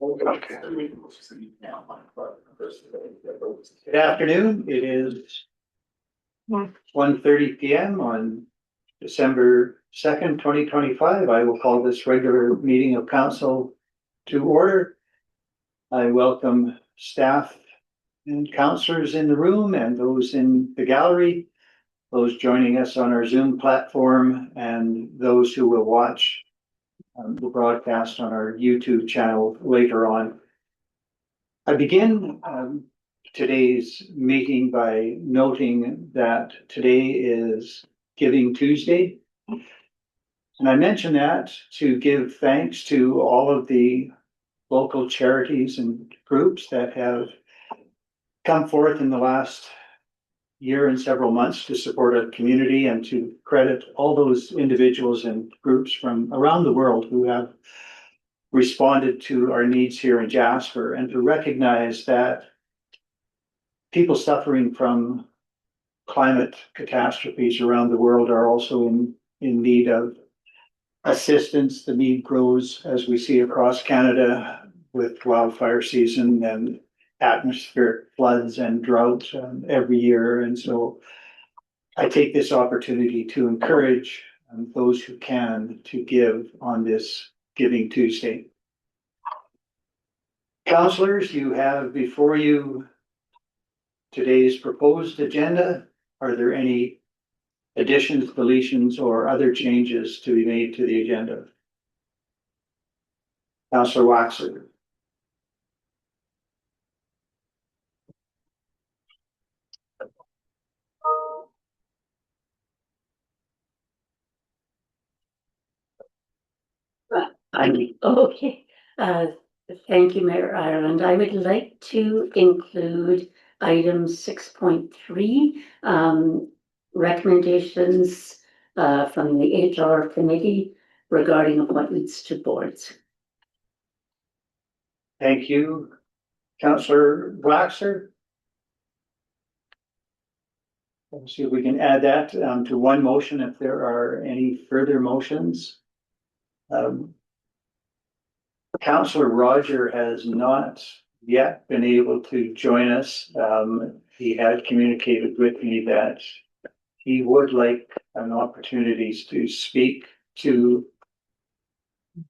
Okay. Good afternoon. It is 1:30 p.m. on December 2nd, 2025. I will call this regular meeting of council to order. I welcome staff and councillors in the room and those in the gallery, those joining us on our Zoom platform, and those who will watch the broadcast on our YouTube channel later on. I begin today's meeting by noting that today is Giving Tuesday. And I mention that to give thanks to all of the local charities and groups that have come forth in the last year and several months to support our community, and to credit all those individuals and groups from around the world who have responded to our needs here in Jasper, and to recognize that people suffering from climate catastrophes around the world are also in need of assistance. The need grows as we see across Canada with wildfire season and atmospheric floods and droughts every year. And so I take this opportunity to encourage those who can to give on this Giving Tuesday. Councillors, you have before you today's proposed agenda. Are there any additions, deletions, or other changes to be made to the agenda? Councillor Waxer. Okay. Thank you, Mayor Ireland. I would like to include item 6.3, recommendations from the HR committee regarding appointments to boards. Thank you. Councillor Waxer. Let's see if we can add that to one motion if there are any further motions. Councillor Roger has not yet been able to join us. He had communicated with me that he would like an opportunity to speak to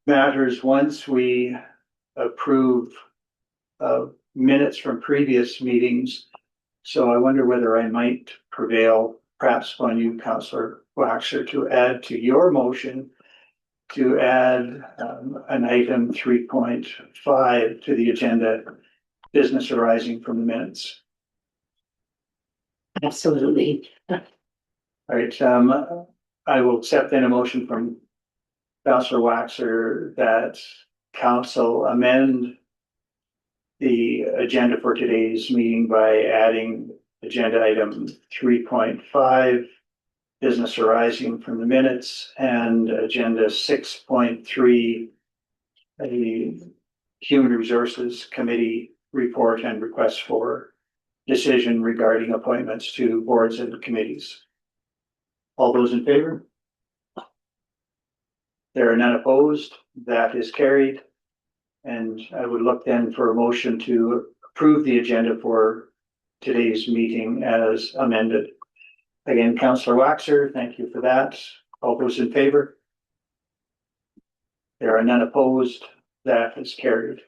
matters once we approve minutes from previous meetings. So I wonder whether I might prevail perhaps on you, Councillor Waxer, to add to your motion to add an item 3.5 to the agenda, business arising from the minutes. Absolutely. All right. I will accept then a motion from Councillor Waxer that council amend the agenda for today's meeting by adding agenda item 3.5, business arising from the minutes, and agenda 6.3, the Human Resources Committee report and request for decision regarding appointments to boards and committees. All those in favor? There are none opposed. That is carried. And I would look then for a motion to approve the agenda for today's meeting as amended. Again, Councillor Waxer, thank you for that. All those in favor? There are none opposed. That is carried.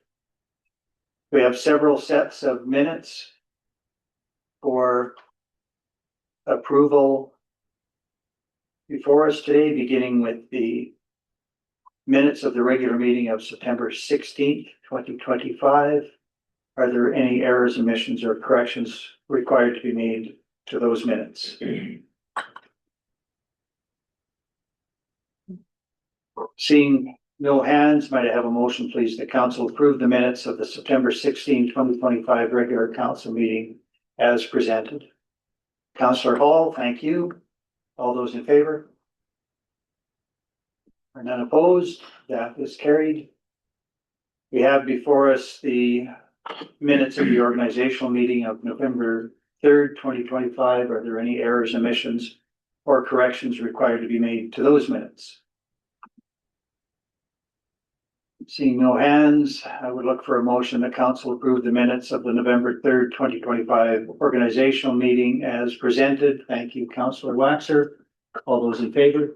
We have several sets of minutes for approval before us today, beginning with the minutes of the regular meeting of September 16th, 2025. Are there any errors, omissions, or corrections required to be made to those minutes? Seeing no hands, might I have a motion, please, that council approve the minutes of the September 16, 2025 regular council meeting as presented? Councillor Hall, thank you. All those in favor? Are none opposed? That is carried. We have before us the minutes of the organizational meeting of November 3rd, 2025. Are there any errors, omissions, or corrections required to be made to those minutes? Seeing no hands, I would look for a motion that council approve the minutes of the November 3rd, 2025 organizational meeting as presented. Thank you, Councillor Waxer. All those in favor?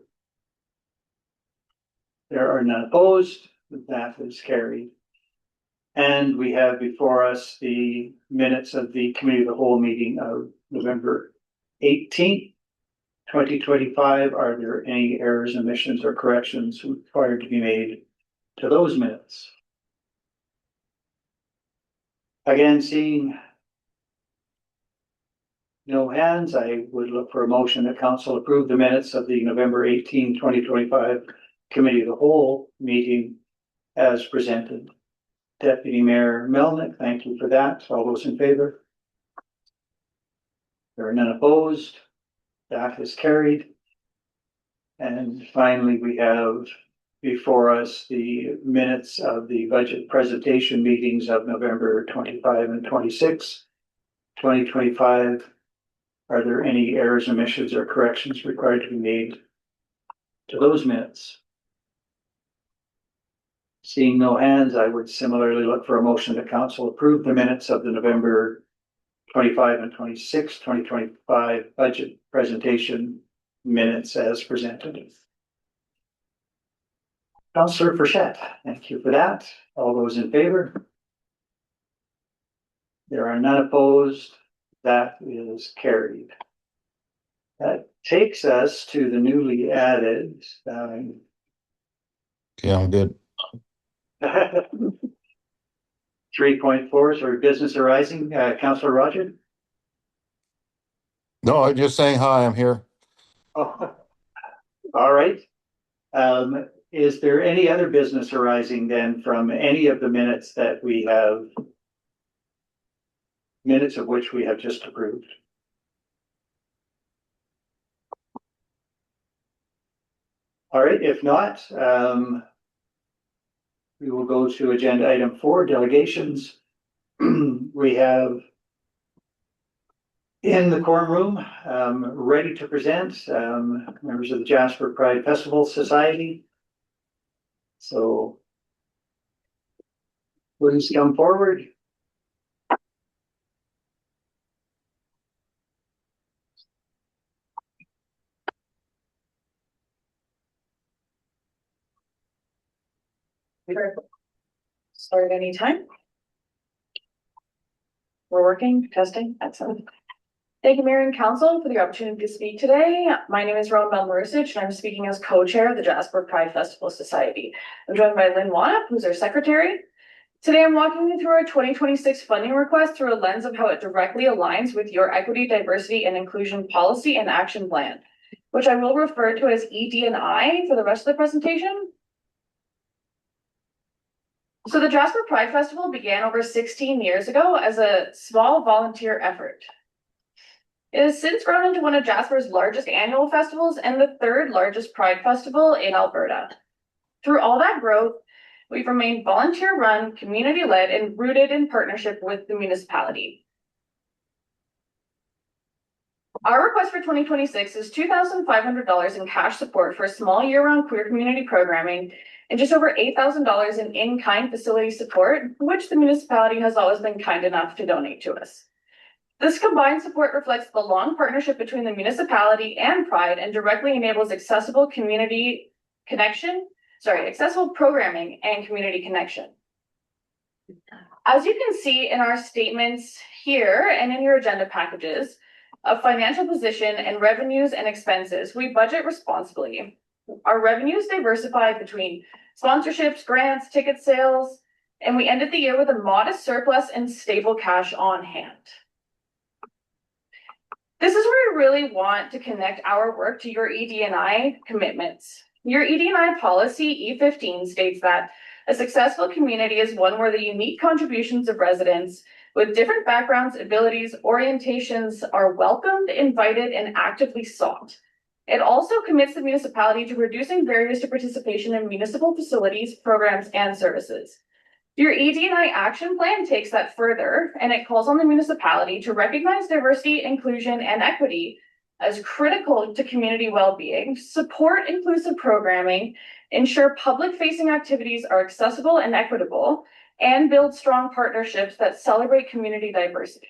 There are none opposed. That is carried. And we have before us the minutes of the Committee of the Whole meeting of November 18th, 2025. Are there any errors, omissions, or corrections required to be made to those minutes? Again, seeing no hands, I would look for a motion that council approve the minutes of the November 18, 2025 Committee of the Whole meeting as presented. Deputy Mayor Melnick, thank you for that. All those in favor? There are none opposed. That is carried. And finally, we have before us the minutes of the budget presentation meetings of November 25 and 26, 2025. Are there any errors, omissions, or corrections required to be made to those minutes? Seeing no hands, I would similarly look for a motion that council approve the minutes of the November 25 and 26, 2025 budget presentation minutes as presented. Councillor Frechette, thank you for that. All those in favor? There are none opposed. That is carried. That takes us to the newly added. Yeah, I'm good. 3.4, sorry, business arising. Councillor Roger? No, I'm just saying hi, I'm here. Oh, all right. Is there any other business arising then from any of the minutes that we have, minutes of which we have just approved? All right, if not, we will go to agenda item 4, delegations. We have in the quorum room, ready to present, members of the Jasper Pride Festival Society. So please come forward. Start anytime. We're working, testing, excellent. Thank you, Mayor and Council, for the opportunity to speak today. My name is Rowan Melmarusich, and I'm speaking as co-chair of the Jasper Pride Festival Society. I'm joined by Lynn Wannup, who's our secretary. Today, I'm walking you through our 2026 funding request through a lens of how it directly aligns with your equity, diversity, and inclusion policy and action plan, which I will refer to as ED&I for the rest of the presentation. So the Jasper Pride Festival began over 16 years ago as a small volunteer effort. It has since grown into one of Jasper's largest annual festivals and the third largest Pride Festival in Alberta. Through all that growth, we've remained volunteer-run, community-led, and rooted in partnership with the municipality. Our request for 2026 is $2,500 in cash support for small year-round queer community programming and just over $8,000 in-kind facility support, which the municipality has always been kind enough to donate to us. This combined support reflects the long partnership between the municipality and Pride and directly enables accessible community connection, accessible programming and community connection. As you can see in our statements here and in your agenda packages of financial position and revenues and expenses, we budget responsibly. Our revenues diversify between sponsorships, grants, ticket sales, and we ended the year with a modest surplus and stable cash on hand. This is where we really want to connect our work to your ED&I commitments. Your ED&I policy, E15, states that a successful community is one where the unique contributions of residents with different backgrounds, abilities, orientations are welcomed, invited, and actively sought. It also commits the municipality to reducing barriers to participation in municipal facilities, programs, and services. Your ED&I action plan takes that further, and it calls on the municipality to recognize diversity, inclusion, and equity as critical to community well-being, support inclusive programming, ensure public-facing activities are accessible and equitable, and build strong partnerships that celebrate community diversity.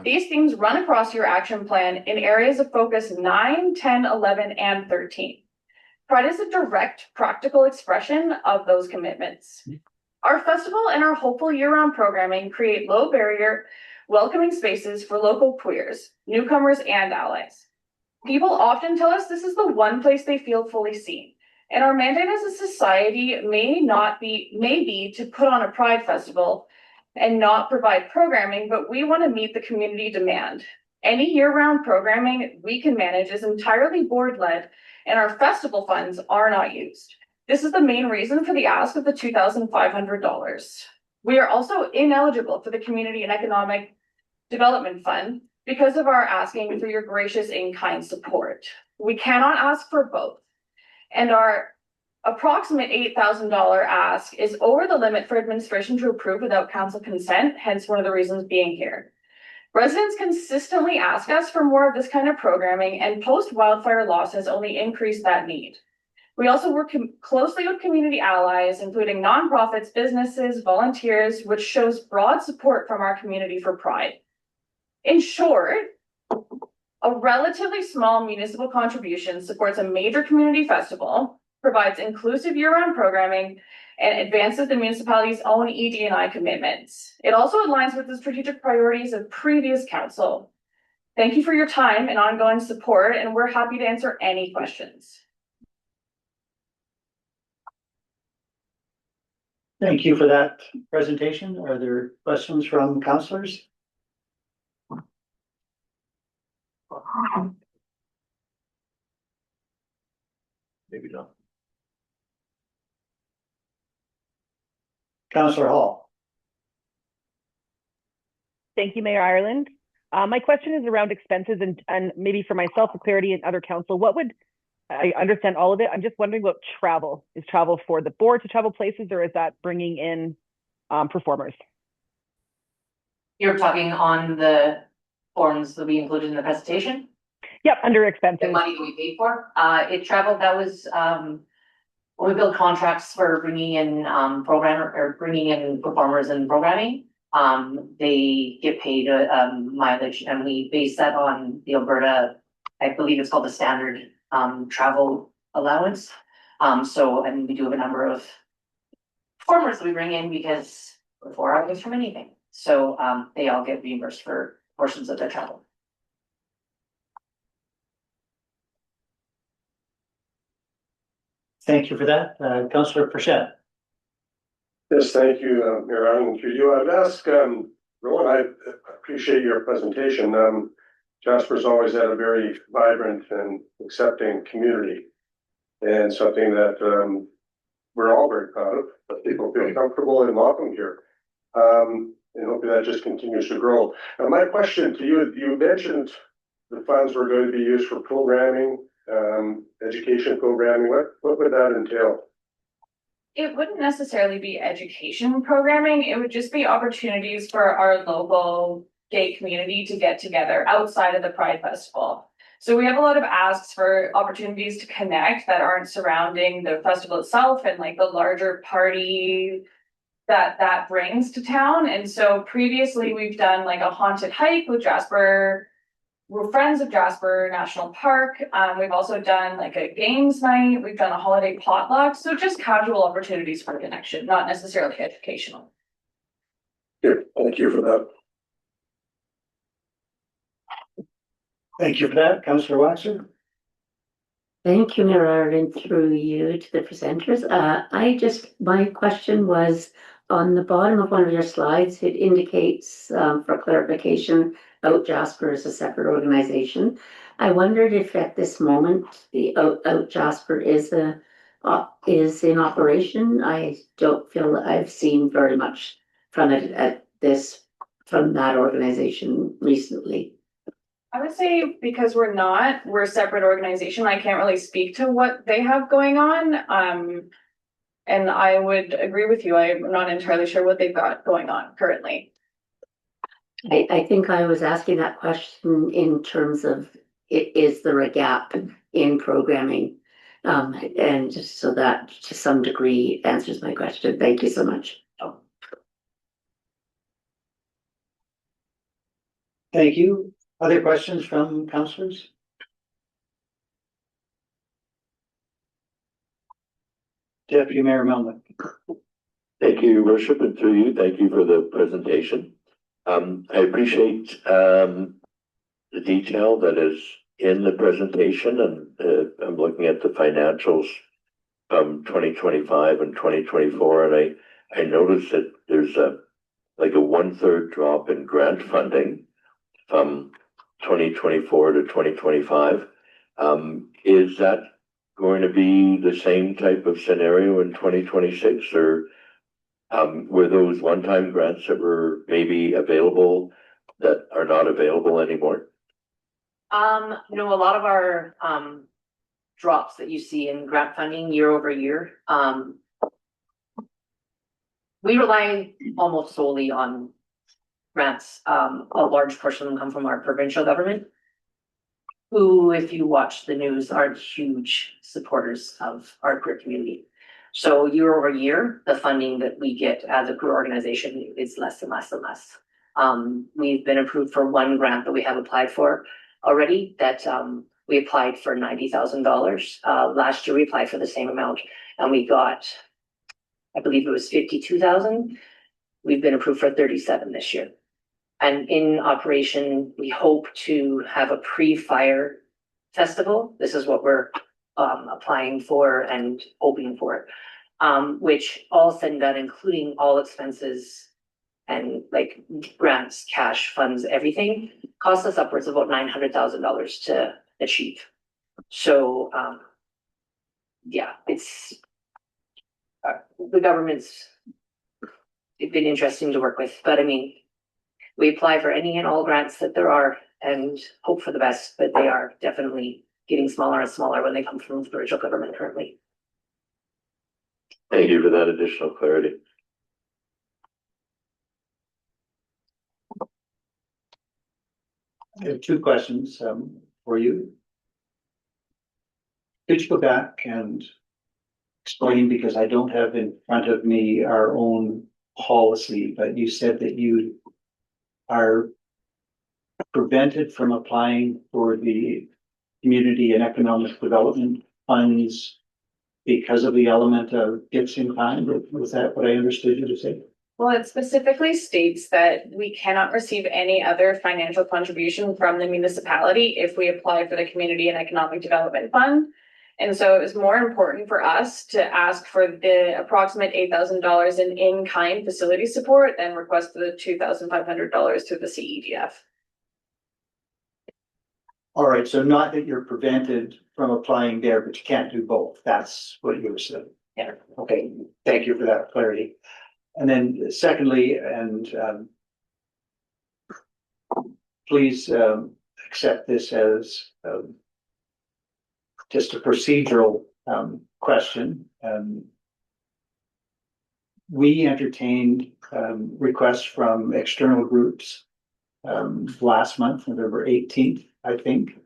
These themes run across your action plan in areas of focus 9, 10, 11, and 13. Pride is a direct, practical expression of those commitments. Our festival and our hopeful year-round programming create low-barrier, welcoming spaces for local queers, newcomers, and allies. People often tell us this is the one place they feel fully seen. And our mandate as a society may be to put on a Pride festival and not provide programming, but we want to meet the community demand. Any year-round programming we can manage is entirely board-led, and our festival funds are not used. This is the main reason for the ask of the $2,500. We are also ineligible for the Community and Economic Development Fund because of our asking for your gracious in-kind support. We cannot ask for both. And our approximate $8,000 ask is over the limit for administration to approve without council consent, hence one of the reasons being here. Residents consistently ask us for more of this kind of programming, and post-wildfire loss has only increased that need. We also work closely with community allies, including nonprofits, businesses, volunteers, which shows broad support from our community for Pride. In short, a relatively small municipal contribution supports a major community festival, provides inclusive year-round programming, and advances the municipality's own ED&I commitments. It also aligns with the strategic priorities of previous council. Thank you for your time and ongoing support, and we're happy to answer any questions. Thank you for that presentation. Are there questions from councillors? Maybe not. Councillor Hall. Thank you, Mayor Ireland. My question is around expenses and maybe for myself for clarity and other council, I understand all of it. I'm just wondering about travel. Is travel for the board to travel places, or is that bringing in performers? You're talking on the forms that we included in the presentation? Yep, under expenses. The money that we paid for. It traveled, that was when we build contracts for bringing in bringing in performers and programming. They get paid mileage, and we base that on the Alberta, I believe it's called the standard travel allowance. And we do have a number of performers that we bring in because we're 4 hours from anything. So they all get reimbursed for portions of their travel. Thank you for that. Councillor Frechette. Yes, thank you, Mayor Ireland. Through you, I'd ask, Rowan, I appreciate your presentation. Jasper's always had a very vibrant and accepting community, and something that we're all very proud of, that people feel comfortable and welcome here. And hopefully that just continues to grow. Now, my question to you, you mentioned the funds were going to be used for programming, education programming. What would that entail? It wouldn't necessarily be education programming. It would just be opportunities for our local gay community to get together outside of the Pride Festival. So we have a lot of asks for opportunities to connect that aren't surrounding the festival itself and like the larger party that brings to town. And so previously we've done like a haunted hike with Jasper. We're friends of Jasper National Park. We've also done like a games night. We've done a holiday potluck. So just casual opportunities for connection, not necessarily educational. Here, thank you for that. Thank you for that. Councillor Waxer. Thank you, Mayor Ireland, through you to the presenters. My question was on the bottom of one of your slides, it indicates for clarification Out Jasper is a separate organization. I wondered if at this moment the Out Jasper is in operation. I don't feel that I've seen very much from it from that organization recently. I would say because we're a separate organization, I can't really speak to what they have going on. And I would agree with you. I'm not entirely sure what they've got going on currently. I think I was asking that question in terms of is there a gap in programming? And just so that to some degree answers my question. Thank you so much. Thank you. Other questions from councillors? Deputy Mayor Melnick. Thank you, Your Worship, and through you, thank you for the presentation. I appreciate the detail that is in the presentation, and I'm looking at the financials from 2025 and 2024, and I noticed that there's a 1/3 drop in grant funding from 2024 to 2025. Is that going to be the same type of scenario in 2026, or were those one-time grants that were maybe available that are not available anymore? No, a lot of our drops that you see in grant funding year over year, we rely almost solely on grants. A large portion of them come from our provincial government, who, if you watch the news, are huge supporters of our queer community. So year over year, the funding that we get as a queer organization is less and less and less. We've been approved for one grant that we have applied for already, that we applied for $90,000. Last year we applied for the same amount and we got, I believe it was 52,000. We've been approved for 37 this year. And in operation, we hope to have a pre-fire festival. This is what we're applying for and hoping for, which all said and done, including all expenses and like grants, cash, funds, everything, costs us upwards of about $900,000 to achieve. So yeah, it's the government's been interesting to work with, but I mean, we apply for any and all grants that there are and hope for the best, but they are definitely getting smaller and smaller when they come from the provincial government currently. Thank you for that additional clarity. I have two questions for you. Could you go back and explain, because I don't have in front of me our own policy, but you said that you are prevented from applying for the community and economic development funds because of the element of gifts in kind? Was that what I understood you to say? Well, it specifically states that we cannot receive any other financial contribution from the municipality if we apply for the Community and Economic Development Fund. And so it was more important for us to ask for the approximate $8,000 in-kind facility support than request the $2,500 through the CEDF. All right, so not that you're prevented from applying there, but you can't do both. That's what you were saying. Yeah. Okay, thank you for that clarity. And then secondly, and please accept this as just a procedural question. We entertained requests from external groups last month, November 18th, I think.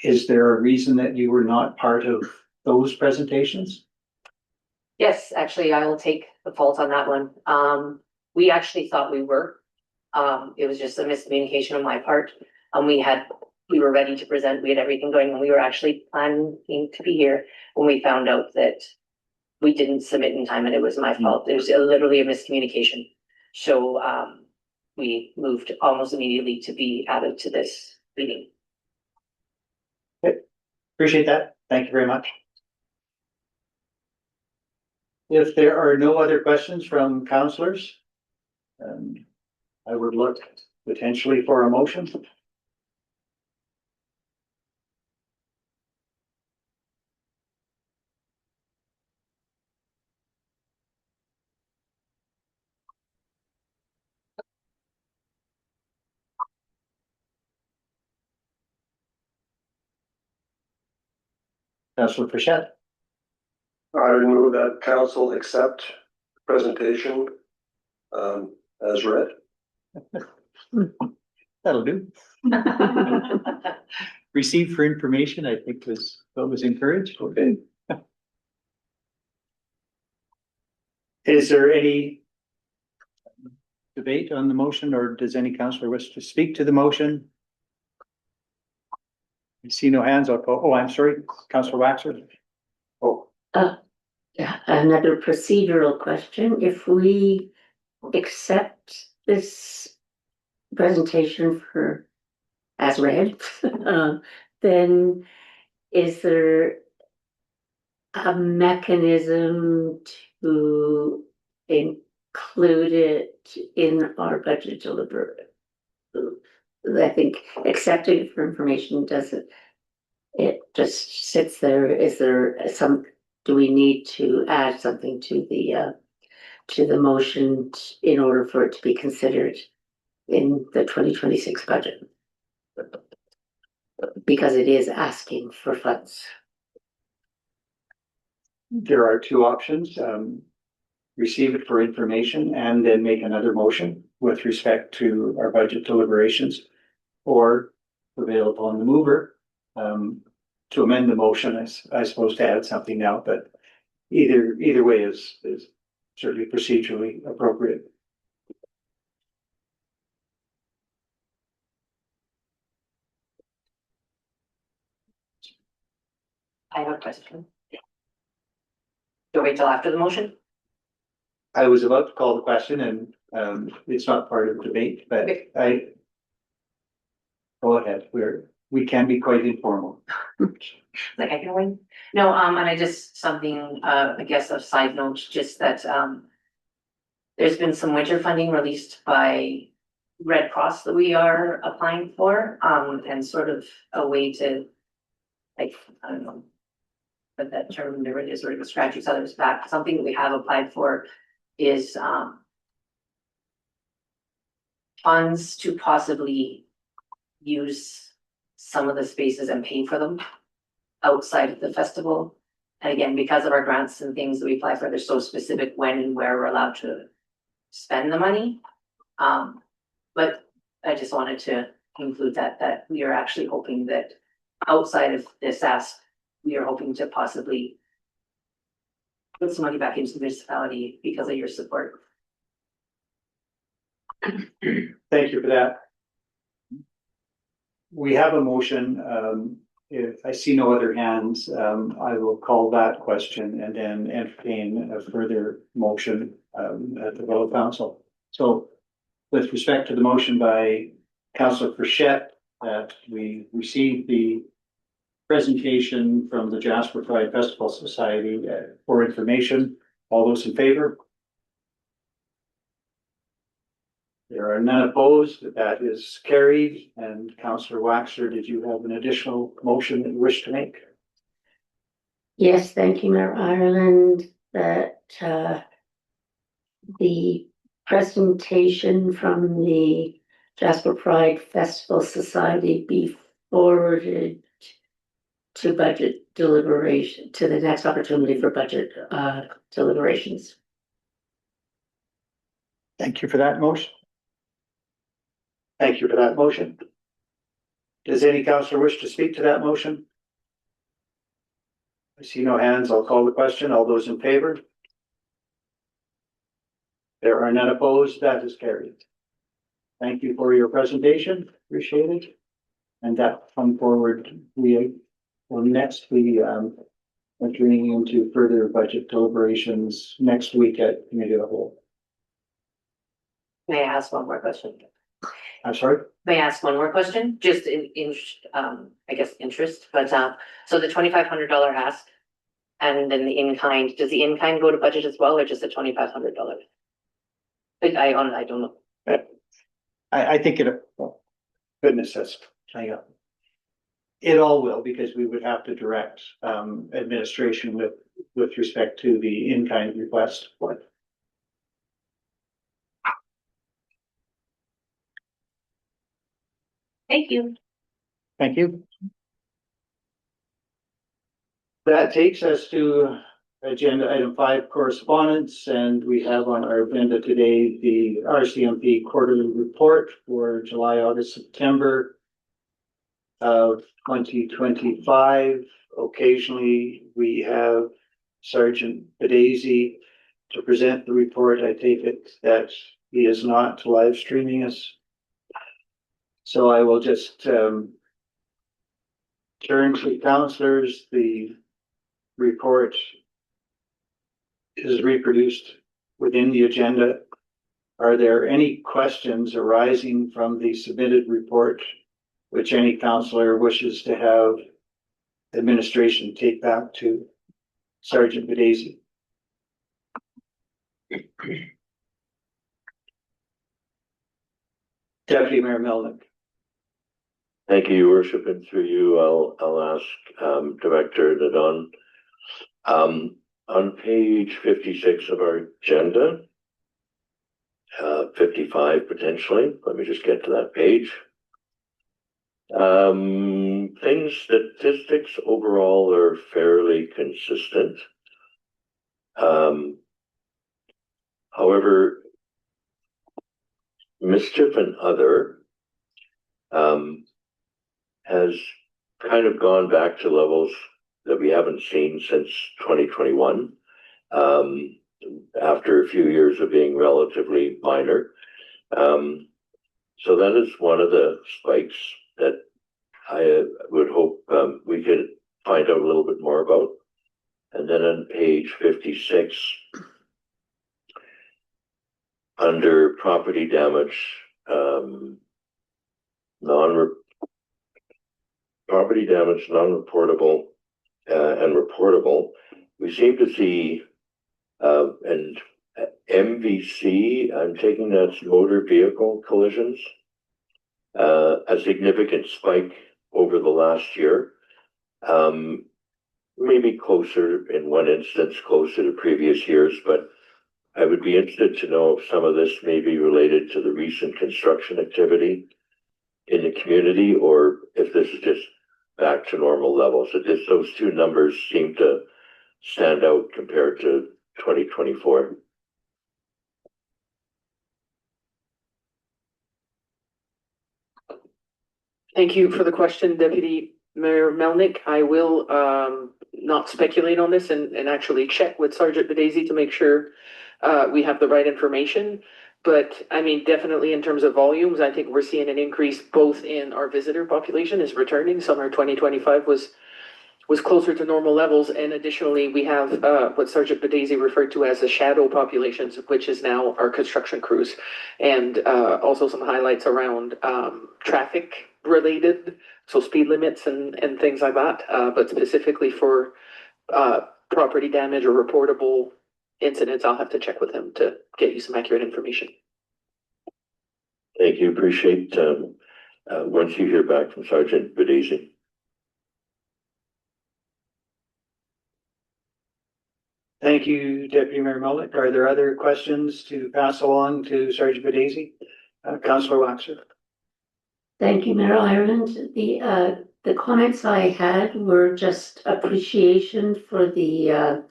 Is there a reason that you were not part of those presentations? Yes, actually, I will take the fault on that one. We actually thought we were. It was just a miscommunication on my part. We were ready to present. We had everything going, and we were actually planning to be here when we found out that we didn't submit in time, and it was my fault. It was literally a miscommunication. So we moved almost immediately to be added to this meeting. Okay. Appreciate that. Thank you very much. If there are no other questions from councillors, I would look potentially for a motion. Councillor Frechette. I would move that council accept the presentation as read. That'll do. Received for information, I think what was encouraged. Okay. Is there any debate on the motion, or does any councillor wish to speak to the motion? I see no hands. I'll call. Oh, I'm sorry, Councillor Waxer. Oh, Yeah, another procedural question. If we accept this presentation for as read, then is there a mechanism to include it in our budget deliberate? I think accepting for information doesn't, it just sits there. Is there do we need to add something to the motion in order for it to be considered in the 2026 budget? Because it is asking for funds. there are two options. Receive it for information and then make another motion with respect to our budget deliberations, or prevail upon the mover to amend the motion, I suppose, to add something now, but either way is certainly procedurally appropriate. I have a question. Do wait till after the motion? I was about to call the question, and it's not part of the debate, but Okay. go ahead. We can be quite informal. Like I can win? No, and I just something, I guess a side note, just that, there's been some winter funding released by Red Cross that we are applying for, and sort of a way to, like, I don't know. But that term, there it is, sort of a scratch each other's back. Something that we have applied for is, funds to possibly use some of the spaces and pay for them outside of the festival. And again, because of our grants and things that we apply for, they're so specific when and where we're allowed to spend the money. But I just wanted to include that we are actually hoping that outside of this ask, we are hoping to possibly put some money back into the municipality because of your support. Thank you for that. We have a motion. If I see no other hands, I will call that question and then entertain a further motion at the vote of council. So with respect to the motion by Councillor Frechette that we receive the presentation from the Jasper Pride Festival Society for information, all those in favor? There are none opposed. That is carried. And Councillor Waxer, did you have an additional motion that you wish to make? Yes, thank you, Mayor Ireland, that the presentation from the Jasper Pride Festival Society be forwarded to budget deliberation, to the next opportunity for budget deliberations. Thank you for that motion. Thank you for that motion. Does any councillor wish to speak to that motion? I see no hands. I'll call the question. All those in favor? There are none opposed. That is carried. Thank you for your presentation. Appreciate it. And that come forward, we will next be entering into further budget deliberations next week at Committee of the Whole. May I ask one more question? I'm sorry? May I ask one more question? Just in I guess, interest, but, so the $2,500 ask and then the in-kind, does the in-kind go to budget as well or just the $2,500? I don't know. I think well, goodness, that's hang up. It all will, because we would have to direct administration with respect to the in-kind request. Thank you. Thank you. That takes us to agenda item 5, correspondence, and we have on our agenda today the RCMP quarterly report for July, August, September of 2025. Occasionally, we have Sergeant Bedazy to present the report. I take it that he is not live streaming us. So I will just turn to councillors. The report is reproduced within the agenda. Are there any questions arising from the submitted report which any councillor wishes to have administration take back to Sergeant Bedazy? Deputy Mayor Melnick. Thank you, Your Worship, and through you, I'll ask Director Nadon. On page 56 of our agenda, 55 potentially. Let me just get to that page. Statistics overall are fairly consistent. However, mischief and other has kind of gone back to levels that we haven't seen since 2021, after a few years of being relatively minor. So that is one of the spikes that I would hope we could find out a little bit more about. And then on page 56, under property damage, non-reportable, and reportable, we seem to see and MVC, I'm taking that's motor vehicle collisions, a significant spike over the last year. Maybe closer, in one instance, closer to previous years, but I would be interested to know if some of this may be related to the recent construction activity in the community, or if this is just back to normal levels. Those two numbers seem to stand out compared to 2024. Thank you for the question, Deputy Mayor Melnick. I will not speculate on this and actually check with Sergeant Bedazy to make sure we have the right information. But I mean, definitely in terms of volumes, I think we're seeing an increase both in our visitor population is returning. Summer 2025 was closer to normal levels. And additionally, we have what Sergeant Bedazy referred to as the shadow populations, which is now our construction crews. And also some highlights around traffic related, so speed limits and things like that. But specifically for property damage or reportable incidents, I'll have to check with him to get you some accurate information. Thank you. Appreciate once you hear back from Sergeant Bedazy. Thank you, Deputy Mayor Melnick. Are there other questions to pass along to Sergeant Bedazy? Councillor Waxer. Thank you, Mayor Ireland. The comments I had were just appreciation for the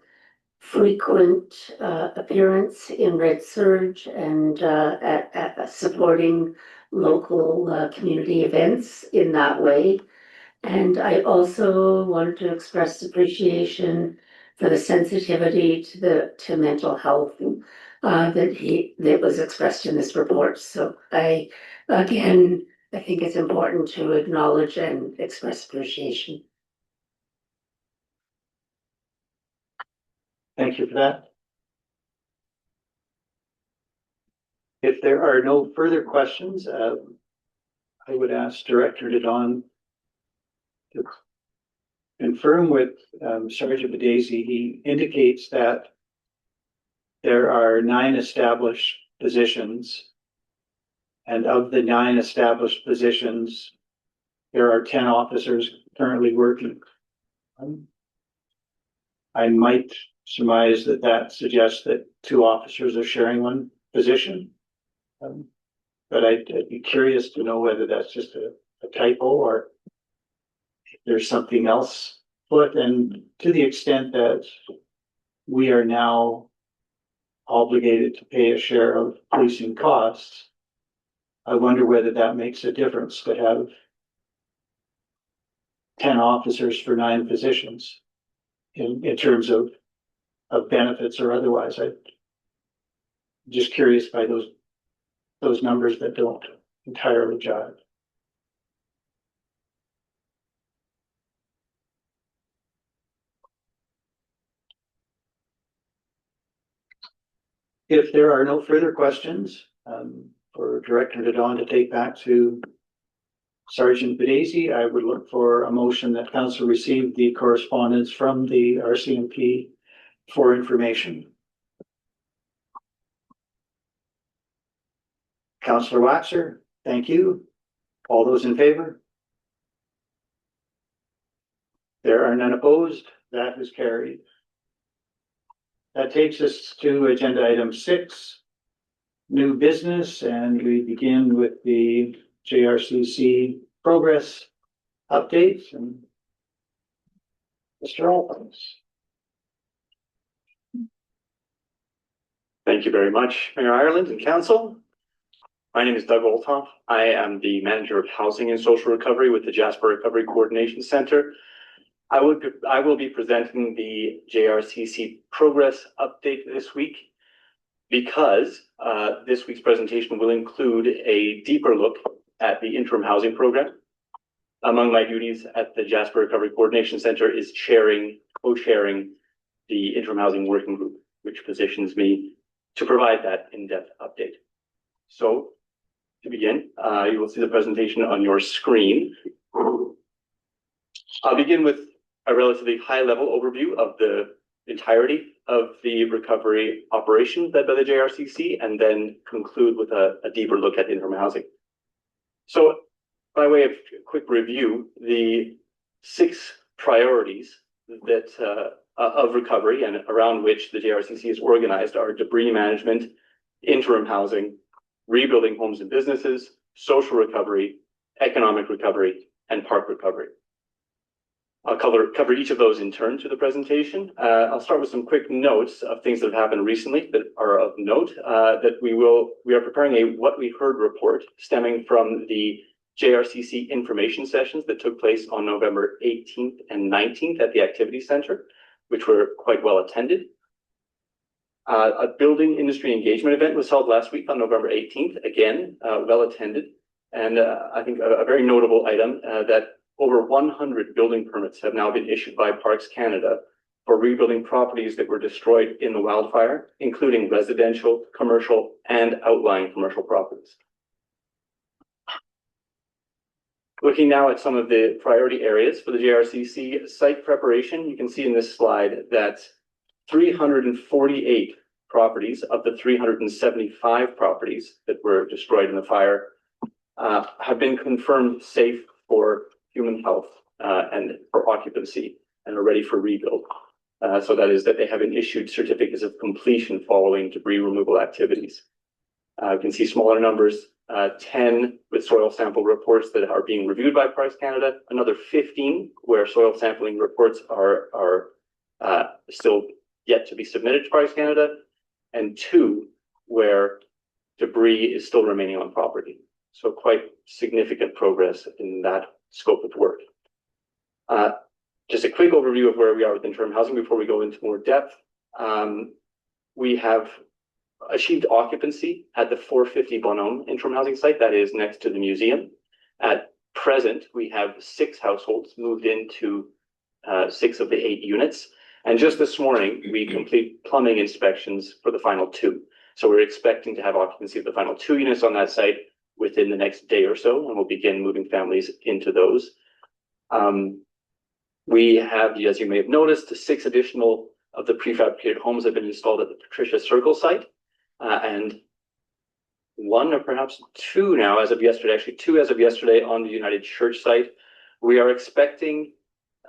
frequent appearance in Red Surge and at supporting local community events in that way. And I also wanted to express appreciation for the sensitivity to mental health that was expressed in this report. So I think it's important to acknowledge and express appreciation. Thank you for that. If there are no further questions, I would ask Director Nadon to confirm with Sergeant Bedazy. He indicates that there are 9 established positions, and of the 9 established positions, there are 10 officers currently working. I might surmise that suggests that 2 officers are sharing one position. But I'd be curious to know whether that's just a typo or if there's something else put. And to the extent that we are now obligated to pay a share of policing costs. I wonder whether that makes a difference to have 10 officers for 9 positions in terms of benefits or otherwise. I'm just curious by those numbers that don't entirely jive. If there are no further questions, for Director Dedon to take back to Sergeant Bedesi, I would look for a motion that Council receive the correspondence from the RCMP for information. Councillor Waxer, thank you. All those in favor? There are none opposed. That is carried. That takes us to agenda item 6, new business, and we begin with the JRCC progress updates. And Mr. Alphonse. Thank you very much, Mayor Ireland and Council. My name is Doug Olthoff. I am the Manager of Housing and Social Recovery with the Jasper Recovery Coordination Center. I will be presenting the JRCC progress update this week because this week's presentation will include a deeper look at the interim housing program. Among my duties at the Jasper Recovery Coordination Center is co-chairing the interim housing working group, which positions me to provide that in-depth update. So to begin, you will see the presentation on your screen. I'll begin with a relatively high-level overview of the entirety of the recovery operation led by the JRCC, and then conclude with a deeper look at interim housing. So, by way of quick review, the 6 priorities that of recovery and around which the JRCC is organized are debris management, interim housing, rebuilding homes and businesses, social recovery, economic recovery, and park recovery. I'll cover each of those in turn to the presentation. I'll start with some quick notes of things that have happened recently that are of note. That we are preparing a What We Heard report stemming from the JRCC information sessions that took place on November 18th and 19th at the Activity Center, which were quite well attended. A building industry engagement event was held last week on November 18th, again, well attended. And I think a very notable item that over 100 building permits have now been issued by Parks Canada for rebuilding properties that were destroyed in the wildfire, including residential, commercial, and outlying commercial properties. Looking now at some of the priority areas for the JRCC site preparation, you can see in this slide that 348 properties of the 375 properties that were destroyed in the fire have been confirmed safe for human health and for occupancy and are ready for rebuild. So that is that they have been issued certificates of completion following debris removal activities. You can see smaller numbers, 10 with soil sample reports that are being reviewed by Parks Canada, another 15 where soil sampling reports are still yet to be submitted to Parks Canada, and 2 where debris is still remaining on property. So quite significant progress in that scope of work. Just a quick overview of where we are with interim housing before we go into more depth. We have achieved occupancy at the 450 Bonhomme interim housing site that is next to the museum. At present, we have 6 households moved into 6 of the 8 units. And just this morning, we complete plumbing inspections for the final 2. So we're expecting to have occupancy of the final 2 units on that site within the next day or so, and we'll begin moving families into those. We have, as you may have noticed, 6 additional of the prefabricated homes have been installed at the Patricia Circle site, and 1 or perhaps 2 now as of yesterday, actually 2 as of yesterday on the United Church site. We are expecting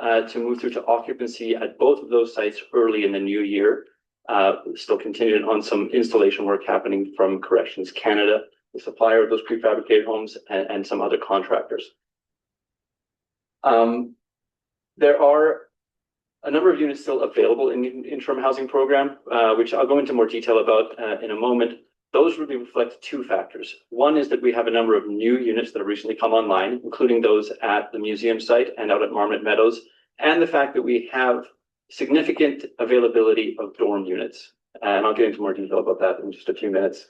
to move through to occupancy at both of those sites early in the new year, still contingent on some installation work happening from Corrections Canada, the supplier of those prefabricated homes, and some other contractors. There are a number of units still available in the interim housing program, which I'll go into more detail about in a moment. Those really reflect two factors. One is that we have a number of new units that have recently come online, including those at the museum site and out at Marmot Meadows, and the fact that we have significant availability of dorm units. And I'll get into more detail about that in just a few minutes.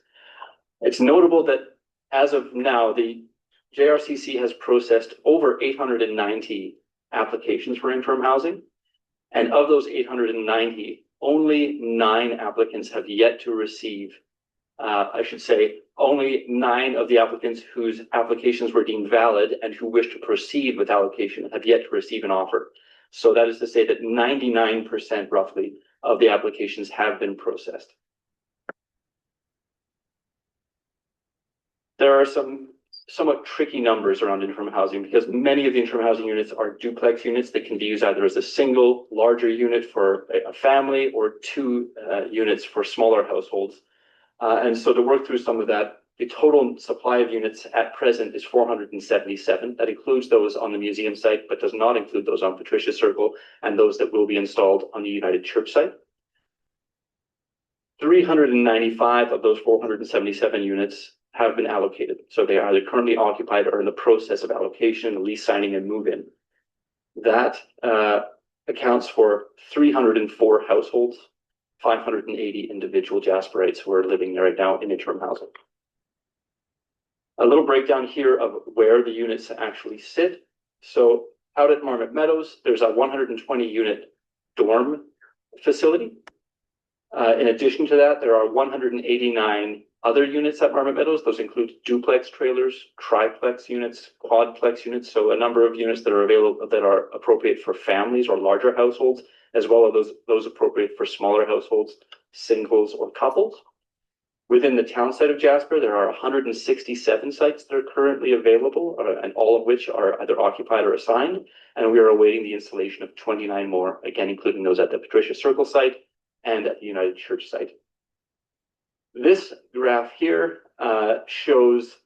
It's notable that as of now, the JRCC has processed over 890 applications for interim housing. And of those 890, only 9 applicants have yet to receive, only 9 of the applicants whose applications were deemed valid and who wish to proceed with allocation have yet to receive an offer. So that is to say that 99% roughly of the applications have been processed. There are some somewhat tricky numbers around interim housing because many of the interim housing units are duplex units that can be used either as a single larger unit for a family or 2 units for smaller households. And so to work through some of that, the total supply of units at present is 477. That includes those on the museum site, but does not include those on Patricia Circle and those that will be installed on the United Church site. 395 of those 477 units have been allocated. So they are either currently occupied or in the process of allocation, lease signing, and move-in. That accounts for 304 households, 580 individual Jasperites who are living there right now in interim housing. A little breakdown here of where the units actually sit. So out at Marmot Meadows, there's a 120 unit dorm facility. In addition to that, there are 189 other units at Marmot Meadows. Those include duplex trailers, triplex units, quadplex units. So a number of units that are available that are appropriate for families or larger households, as well as those appropriate for smaller households, singles or couples. Within the town site of Jasper, there are 167 sites that are currently available, and all of which are either occupied or assigned. And we are awaiting the installation of 29 more, again, including those at the Patricia Circle site and at the United Church site. This graph here shows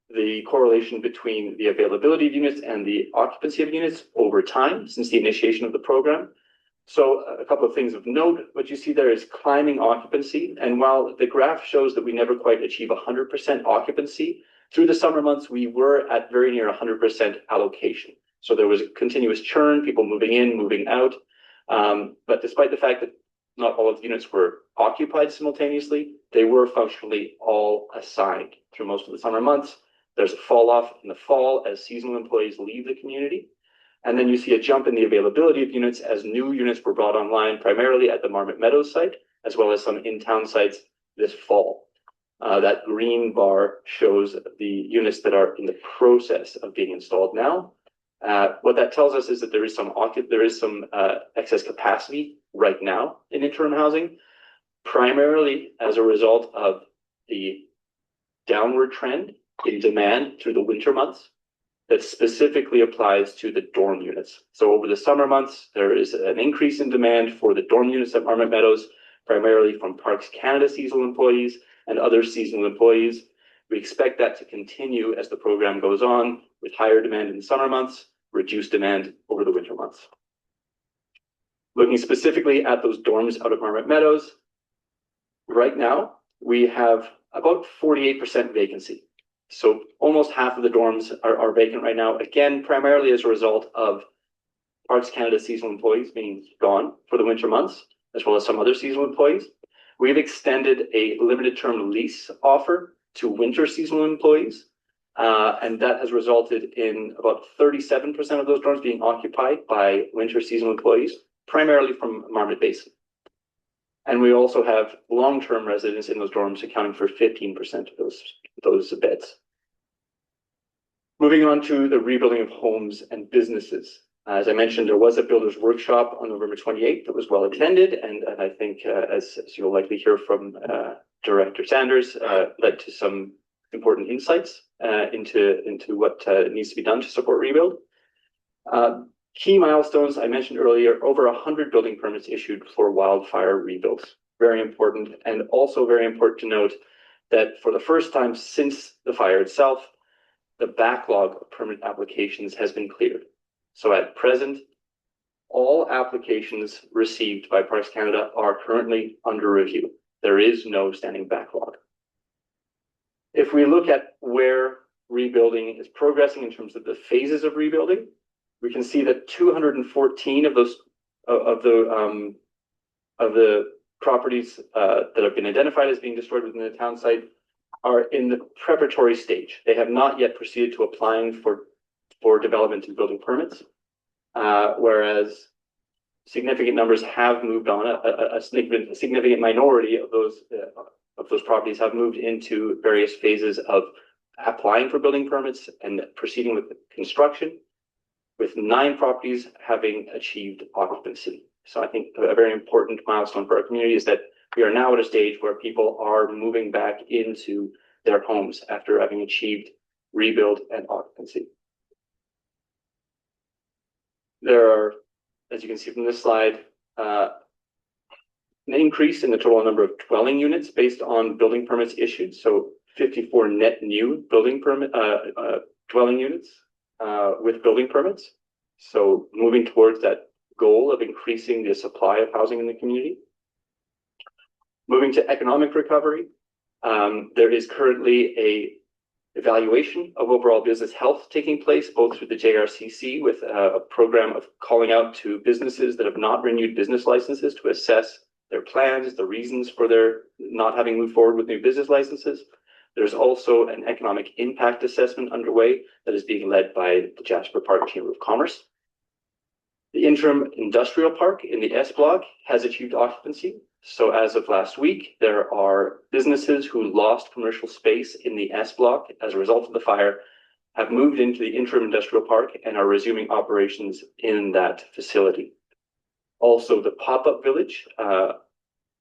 the correlation between the availability of units and the occupancy of units over time since the initiation of the program. So a couple of things of note, what you see there is climbing occupancy. And while the graph shows that we never quite achieve 100% occupancy, through the summer months, we were at very near 100% allocation. So there was a continuous churn, people moving in, moving out. But despite the fact that not all of the units were occupied simultaneously, they were functionally all assigned through most of the summer months. There's a fall off in the fall as seasonal employees leave the community. And then you see a jump in the availability of units as new units were brought online, primarily at the Marmot Meadows site, as well as some in-town sites this fall. That green bar shows the units that are in the process of being installed now. What that tells us is that there is some excess capacity right now in interim housing, primarily as a result of the downward trend in demand through the winter months that specifically applies to the dorm units. So over the summer months, there is an increase in demand for the dorm units at Marmot Meadows, primarily from Parks Canada seasonal employees and other seasonal employees. We expect that to continue as the program goes on, with higher demand in the summer months, reduced demand over the winter months. Looking specifically at those dorms out of Marmot Meadows, right now, we have about 48% vacancy. So almost half of the dorms are vacant right now, again, primarily as a result of Parks Canada seasonal employees being gone for the winter months, as well as some other seasonal employees. We've extended a limited term lease offer to winter seasonal employees, and that has resulted in about 37% of those dorms being occupied by winter seasonal employees, primarily from Marmot Basin. And we also have long-term residents in those dorms accounting for 15% of those beds. Moving on to the rebuilding of homes and businesses. As I mentioned, there was a builder's workshop on November 28th that was well attended, and I think, as you'll likely hear from Director Sanders, led to some important insights into what needs to be done to support rebuild. Key milestones I mentioned earlier, over 100 building permits issued for wildfire rebuilds. Very important, and also very important to note that for the first time since the fire itself, the backlog of permit applications has been cleared. So at present, all applications received by Parks Canada are currently under review. There is no standing backlog. If we look at where rebuilding is progressing in terms of the phases of rebuilding, we can see that 214 of those of the properties that have been identified as being destroyed within the town site are in the preparatory stage. They have not yet proceeded to applying for development and building permits, whereas significant numbers have moved on. A significant minority of those properties have moved into various phases of applying for building permits and proceeding with construction, with 9 properties having achieved occupancy. So I think a very important milestone for our community is that we are now at a stage where people are moving back into their homes after having achieved rebuild and occupancy. There are, as you can see from this slide, an increase in the total number of dwelling units based on building permits issued. So 54 net new building permit dwelling units with building permits. So moving towards that goal of increasing the supply of housing in the community. Moving to economic recovery, there is currently a evaluation of overall business health taking place, both through the JRCC with a program of calling out to businesses that have not renewed business licenses to assess their plans, the reasons for their not having moved forward with new business licenses. There's also an economic impact assessment underway that is being led by the Jasper Park Chamber of Commerce. The interim industrial park in the S block has achieved occupancy. So as of last week, there are businesses who lost commercial space in the S block as a result of the fire, have moved into the interim industrial park and are resuming operations in that facility. Also, the pop-up village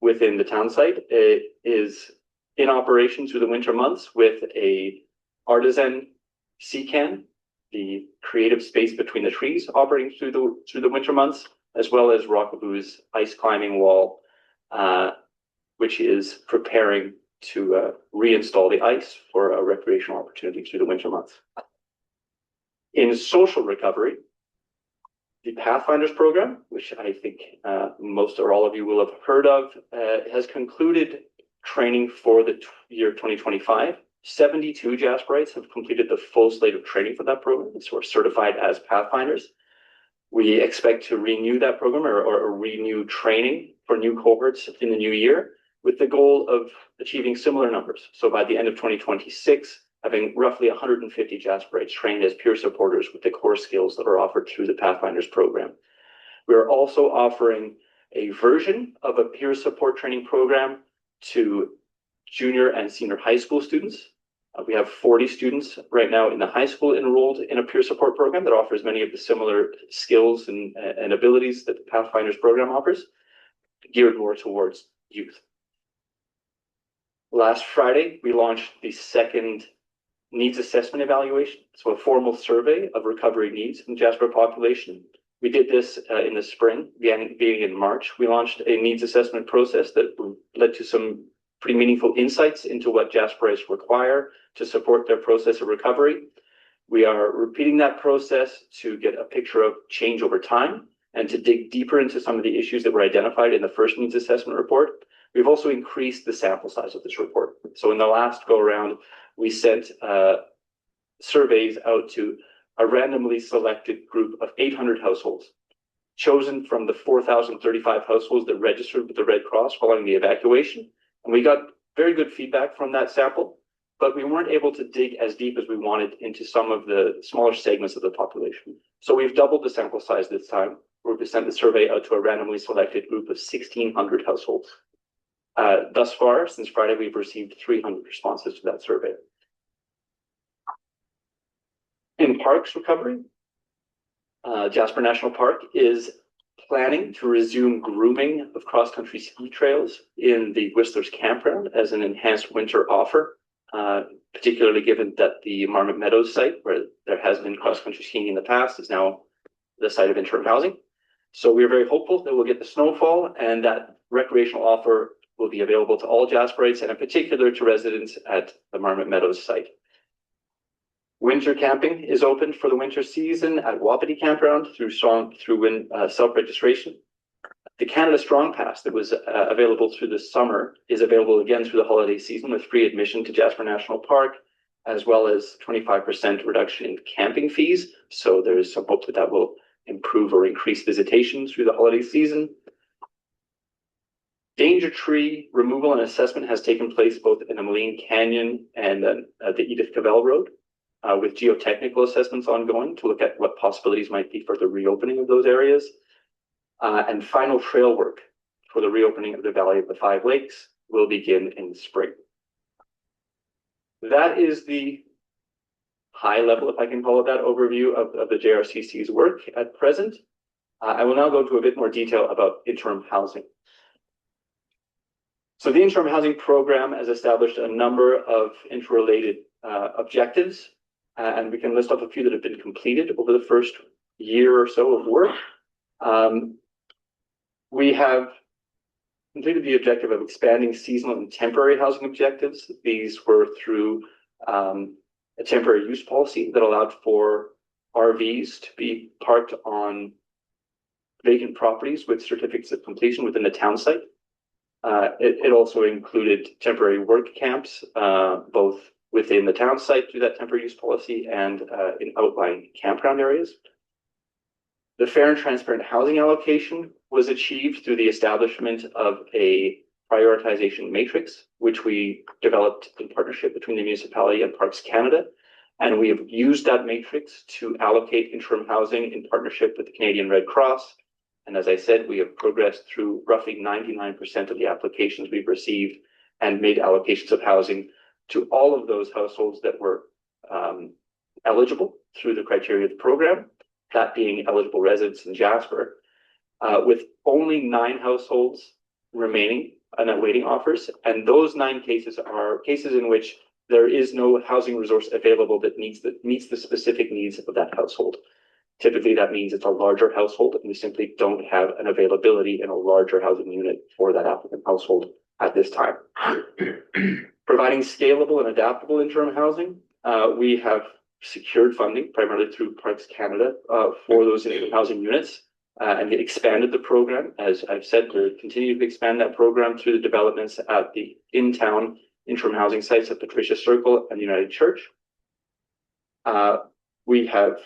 within the town site is in operation through the winter months with a artisan sea can, the creative space between the trees operating through the winter months, as well as Rockaboo's ice climbing wall, which is preparing to reinstall the ice for a recreational opportunity through the winter months. In social recovery, the Pathfinders program, which I think most or all of you will have heard of, has concluded training for the year 2025. 72 Jasperites have completed the full slate of training for that program, so we're certified as Pathfinders. We expect to renew that program or renew training for new cohorts in the new year with the goal of achieving similar numbers. So by the end of 2026, having roughly 150 Jasperites trained as peer supporters with the core skills that are offered through the Pathfinders program. We are also offering a version of a peer support training program to junior and senior high school students. We have 40 students right now in the high school enrolled in a peer support program that offers many of the similar skills and abilities that the Pathfinders program offers, geared more towards youth. Last Friday, we launched the second needs assessment evaluation, so a formal survey of recovery needs in the Jasper population. We did this in the spring, beginning in March. We launched a needs assessment process that led to some pretty meaningful insights into what Jasperites require to support their process of recovery. We are repeating that process to get a picture of change over time and to dig deeper into some of the issues that were identified in the first needs assessment report. We've also increased the sample size of this report. So in the last go around, we sent surveys out to a randomly selected group of 800 households, chosen from the 4,035 households that registered with the Red Cross following the evacuation. And we got very good feedback from that sample, but we weren't able to dig as deep as we wanted into some of the smaller segments of the population. So we've doubled the sample size this time. We've sent the survey out to a randomly selected group of 1,600 households. Thus far, since Friday, we've received 300 responses to that survey. In parks recovery, Jasper National Park is planning to resume grooming of cross-country ski trails in the Whistler's Campground as an enhanced winter offer, particularly given that the Marmot Meadows site, where there has been cross-country skiing in the past, is now the site of interim housing. So we're very hopeful that we'll get the snowfall and that recreational offer will be available to all Jasperites and in particular to residents at the Marmot Meadows site. Winter camping is open for the winter season at Wapiti Campground through self-registration. The Canada Strong Pass that was available through the summer is available again through the holiday season with free admission to Jasper National Park, as well as 25% reduction in camping fees. So there is some hope that that will improve or increase visitation through the holiday season. Danger tree removal and assessment has taken place both in the Moline Canyon and the Edith Cavell Road, with geotechnical assessments ongoing to look at what possibilities might be for the reopening of those areas. And final trail work for the reopening of the Valley of the Five Lakes will begin in spring. That is the high level, if I can call it that, overview of the JRCC's work at present. I will now go to a bit more detail about interim housing. So the interim housing program has established a number of interrelated objectives, and we can list off a few that have been completed over the first year or so of work. We have completed the objective of expanding seasonal and temporary housing objectives. These were through a temporary use policy that allowed for RVs to be parked on vacant properties with certificates of completion within the town site. It also included temporary work camps, both within the town site through that temporary use policy and in outlying campground areas. The fair and transparent housing allocation was achieved through the establishment of a prioritization matrix, which we developed in partnership between the municipality and Parks Canada. And we have used that matrix to allocate interim housing in partnership with the Canadian Red Cross. And as I said, we have progressed through roughly 99% of the applications we've received and made allocations of housing to all of those households that were eligible through the criteria of the program, that being eligible residents in Jasper, with only 9 households remaining and awaiting offers. And those 9 cases are cases in which there is no housing resource available that meets the specific needs of that household. Typically, that means it's a larger household, and we simply don't have an availability in a larger housing unit for that applicant household at this time. Providing scalable and adaptable interim housing, we have secured funding primarily through Parks Canada for those interim housing units, and expanded the program. As I've said, we're continuing to expand that program through the developments at the in-town interim housing sites at Patricia Circle and United Church. We have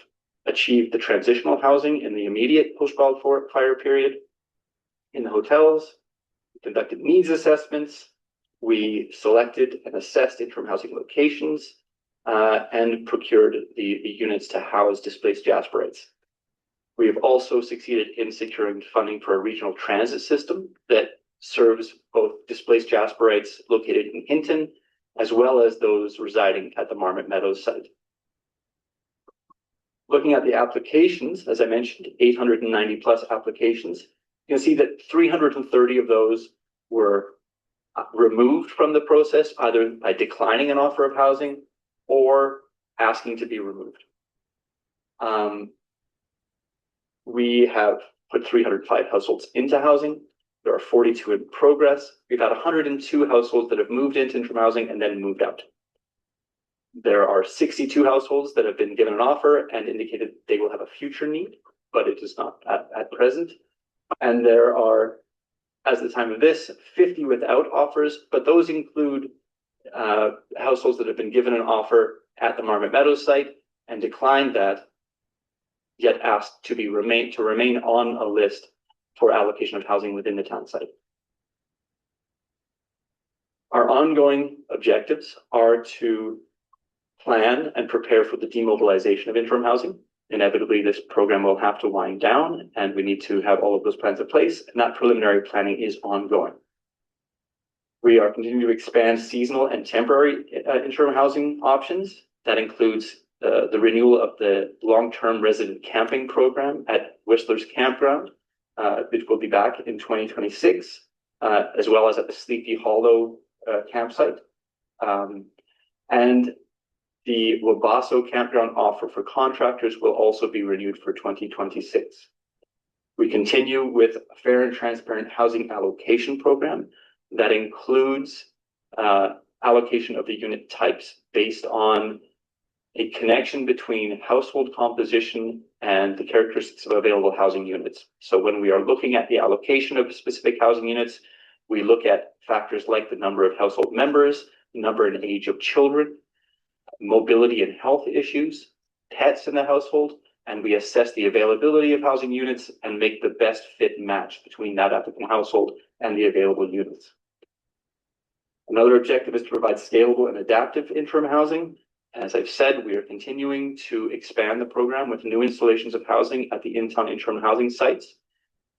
achieved the transitional housing in the immediate post-wildfire period in the hotels. We conducted needs assessments. We selected and assessed interim housing locations and procured the units to house displaced Jasperites. We have also succeeded in securing funding for a regional transit system that serves both displaced Jasperites located in Hinton, as well as those residing at the Marmot Meadows site. Looking at the applications, as I mentioned, 890 plus applications, you can see that 330 of those were removed from the process, either by declining an offer of housing or asking to be removed. We have put 305 households into housing. There are 42 in progress. We've had 102 households that have moved into interim housing and then moved out. There are 62 households that have been given an offer and indicated they will have a future need, but it is not at present. And there are, as the time of this, 50 without offers, but those include households that have been given an offer at the Marmot Meadows site and declined that, yet asked to remain on a list for allocation of housing within the town site. Our ongoing objectives are to plan and prepare for the demobilization of interim housing. Inevitably, this program will have to wind down, and we need to have all of those plans in place, and that preliminary planning is ongoing. We are continuing to expand seasonal and temporary interim housing options. That includes the renewal of the long-term resident camping program at Whistler's Campground, which will be back in 2026, as well as at the Sleepy Hollow campsite. And the Wabasso Campground offer for contractors will also be renewed for 2026. We continue with a fair and transparent housing allocation program that includes allocation of the unit types based on a connection between household composition and the characteristics of available housing units. So when we are looking at the allocation of specific housing units, we look at factors like the number of household members, the number and age of children, mobility and health issues, pets in the household, and we assess the availability of housing units and make the best fit match between that applicant household and the available units. Another objective is to provide scalable and adaptive interim housing. As I've said, we are continuing to expand the program with new installations of housing at the in-town interim housing sites.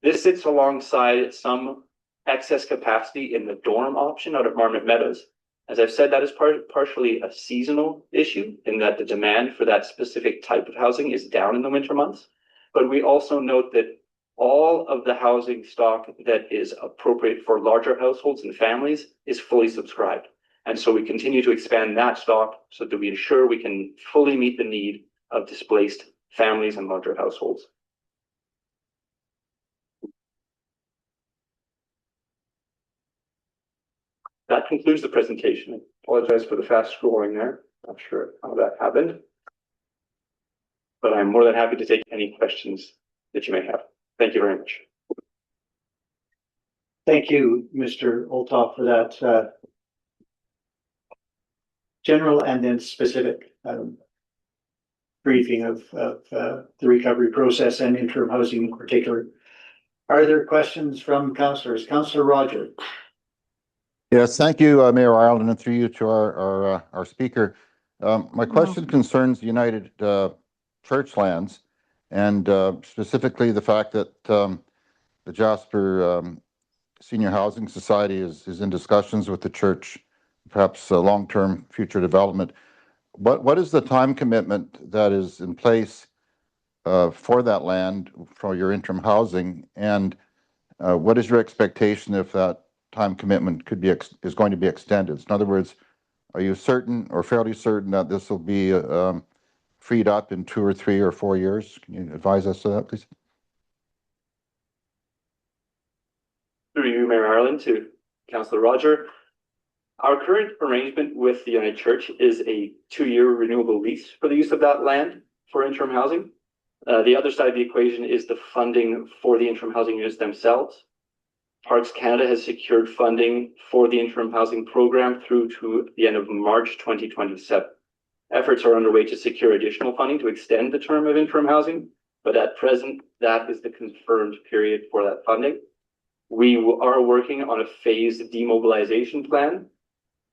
This sits alongside some excess capacity in the dorm option out at Marmot Meadows. As I've said, that is partially a seasonal issue in that the demand for that specific type of housing is down in the winter months. But we also note that all of the housing stock that is appropriate for larger households and families is fully subscribed. And so we continue to expand that stock so that we ensure we can fully meet the need of displaced families and larger households. That concludes the presentation. I apologize for the fast scrolling there. Not sure how that happened. But I'm more than happy to take any questions that you may have. Thank you very much. Thank you, Mr. Olthoff, for that general and then specific briefing of the recovery process and interim housing in particular. Are there questions from councillors? Councillor Roger. Yes, thank you, Mayor Ireland, and through you to our speaker. My question concerns the United Church lands, and specifically the fact that the Jasper Senior Housing Society is in discussions with the church, perhaps long-term future development. What is the time commitment that is in place for that land for your interim housing, and what is your expectation if that time commitment is going to be extended? In other words, are you certain or fairly certain that this will be freed up in 2 or 3 or 4 years? Can you advise us of that, please? Through you, Mayor Ireland, to Councillor Roger. Our current arrangement with the United Church is a 2-year renewable lease for the use of that land for interim housing. The other side of the equation is the funding for the interim housing units themselves. Parks Canada has secured funding for the interim housing program through to the end of March 2027. Efforts are underway to secure additional funding to extend the term of interim housing, but at present, that is the confirmed period for that funding. We are working on a phased demobilization plan.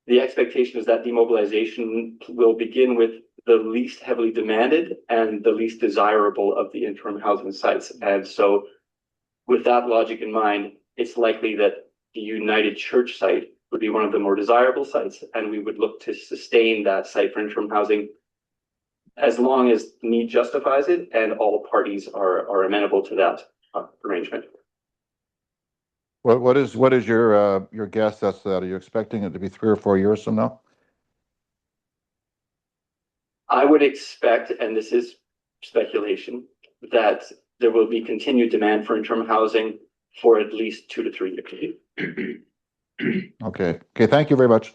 The expectation is that demobilization will begin with the least heavily demanded and the least desirable of the interim housing sites. And so with that logic in mind, it's likely that the United Church site would be one of the more desirable sites, and we would look to sustain that site for interim housing as long as need justifies it and all parties are amenable to that arrangement. What is your guess as to that? Are you expecting it to be 3 or 4 years from now? I would expect, and this is speculation, that there will be continued demand for interim housing for at least 2 to 3 years. Okay, thank you very much.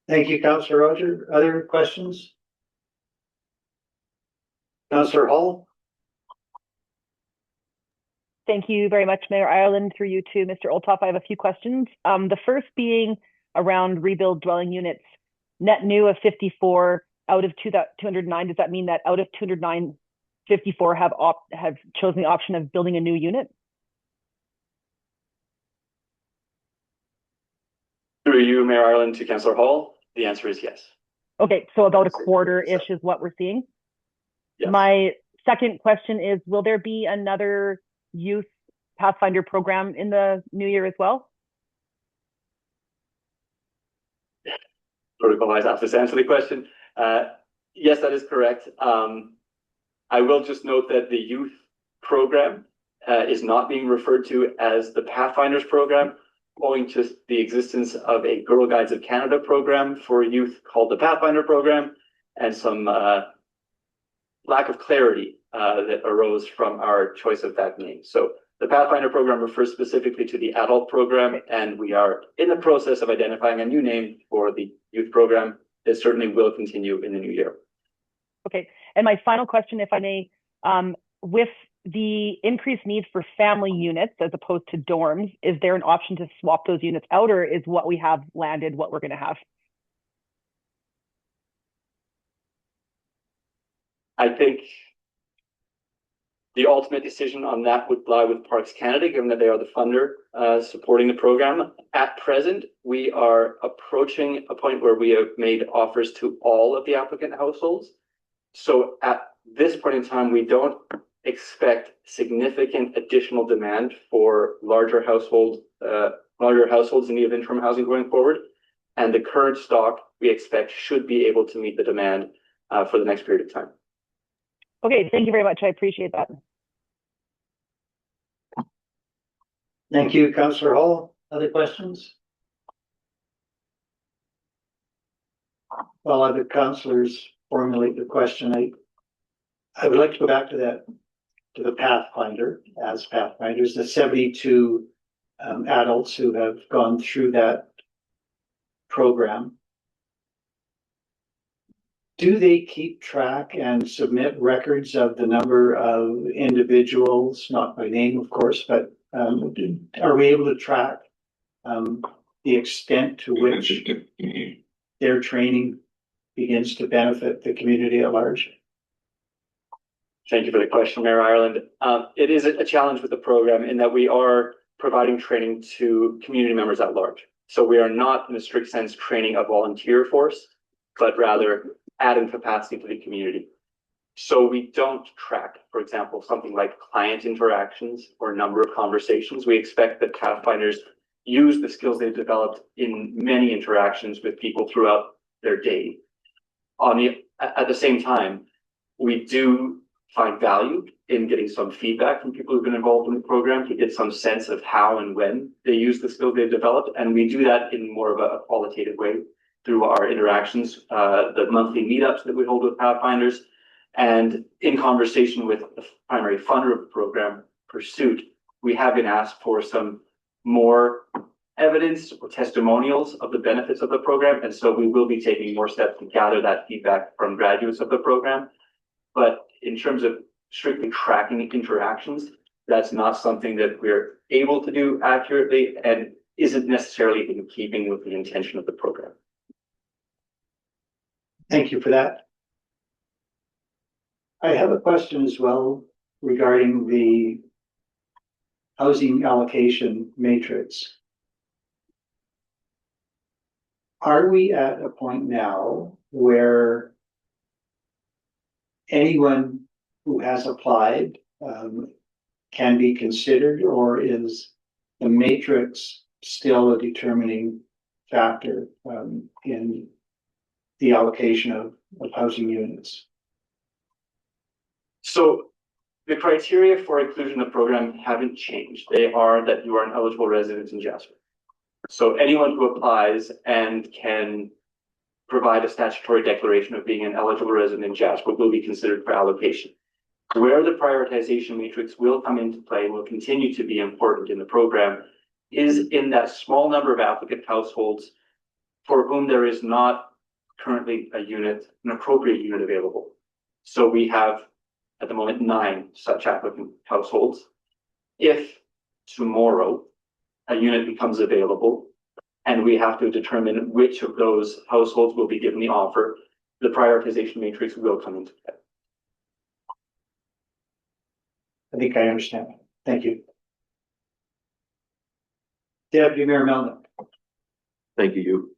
Thank you, Councillor Roger. Other questions? Councillor Hall? Thank you very much, Mayor Ireland. Through you to Mr. Olthoff, I have a few questions. The first being around rebuild dwelling units. Net new of 54 out of 209. Does that mean that out of 209, 54 have chosen the option of building a new unit? Through you, Mayor Ireland, to Councillor Hall, the answer is yes. Okay, so about a quarter-ish is what we're seeing. Yes. My second question is, will there be another youth Pathfinder program in the new year as well? Protocol wise, I have to answer the question. Yes, that is correct. I will just note that the youth program is not being referred to as the Pathfinders program, owing to the existence of a Girl Guides of Canada program for youth called the Pathfinder program, and some lack of clarity that arose from our choice of that name. So the Pathfinder program refers specifically to the adult program, and we are in the process of identifying a new name for the youth program. it certainly will continue in the new year. Okay, and my final question, if I may, with the increased need for family units as opposed to dorms, is there an option to swap those units out, or is what we have landed what we're going to have? I think the ultimate decision on that would lie with Parks Canada, given that they are the funder supporting the program. At present, we are approaching a point where we have made offers to all of the applicant households. So at this point in time, we don't expect significant additional demand for larger households in need of interim housing going forward. And the current stock we expect should be able to meet the demand for the next period of time. Okay, thank you very much. I appreciate that. Thank you, Councillor Hall. Other questions? While other councillors formulate the question, I would like to go back to the Pathfinder, as Pathfinders, the 72 adults who have gone through that program. Do they keep track and submit records of the number of individuals, not by name, of course, but are we able to track the extent to which their training begins to benefit the community at large? Thank you for the question, Mayor Ireland. It is a challenge with the program in that we are providing training to community members at large. So we are not, in a strict sense, training a volunteer force, but rather adding capacity to the community. So we don't track, for example, something like client interactions or number of conversations. We expect that Pathfinders use the skills they've developed in many interactions with people throughout their day. At the same time, we do find value in getting some feedback from people who've been involved in the program to get some sense of how and when they use the skills they've developed. And we do that in more of a qualitative way through our interactions, the monthly meetups that we hold with Pathfinders, and in conversation with the primary funder of the program, Pursuit. We have been asked for some more evidence or testimonials of the benefits of the program. And so we will be taking more steps to gather that feedback from graduates of the program. But in terms of strictly tracking interactions, that's not something that we're able to do accurately and isn't necessarily in keeping with the intention of the program. Thank you for that. I have a question as well regarding the housing allocation matrix. Are we at a point now where anyone who has applied can be considered, or is the matrix still a determining factor in the allocation of housing units? So the criteria for inclusion in the program haven't changed. They are that you are an eligible resident in Jasper. So anyone who applies and can provide a statutory declaration of being an eligible resident in Jasper will be considered for allocation. Where the prioritization matrix will come into play and will continue to be important in the program is in that small number of applicant households for whom there is not currently an appropriate unit available. So we have at the moment 9 such applicant households. If tomorrow a unit becomes available and we have to determine which of those households will be given the offer, the prioritization matrix will come into play. I think I understand. Thank you. Deputy Mayor Melnick. Thank you.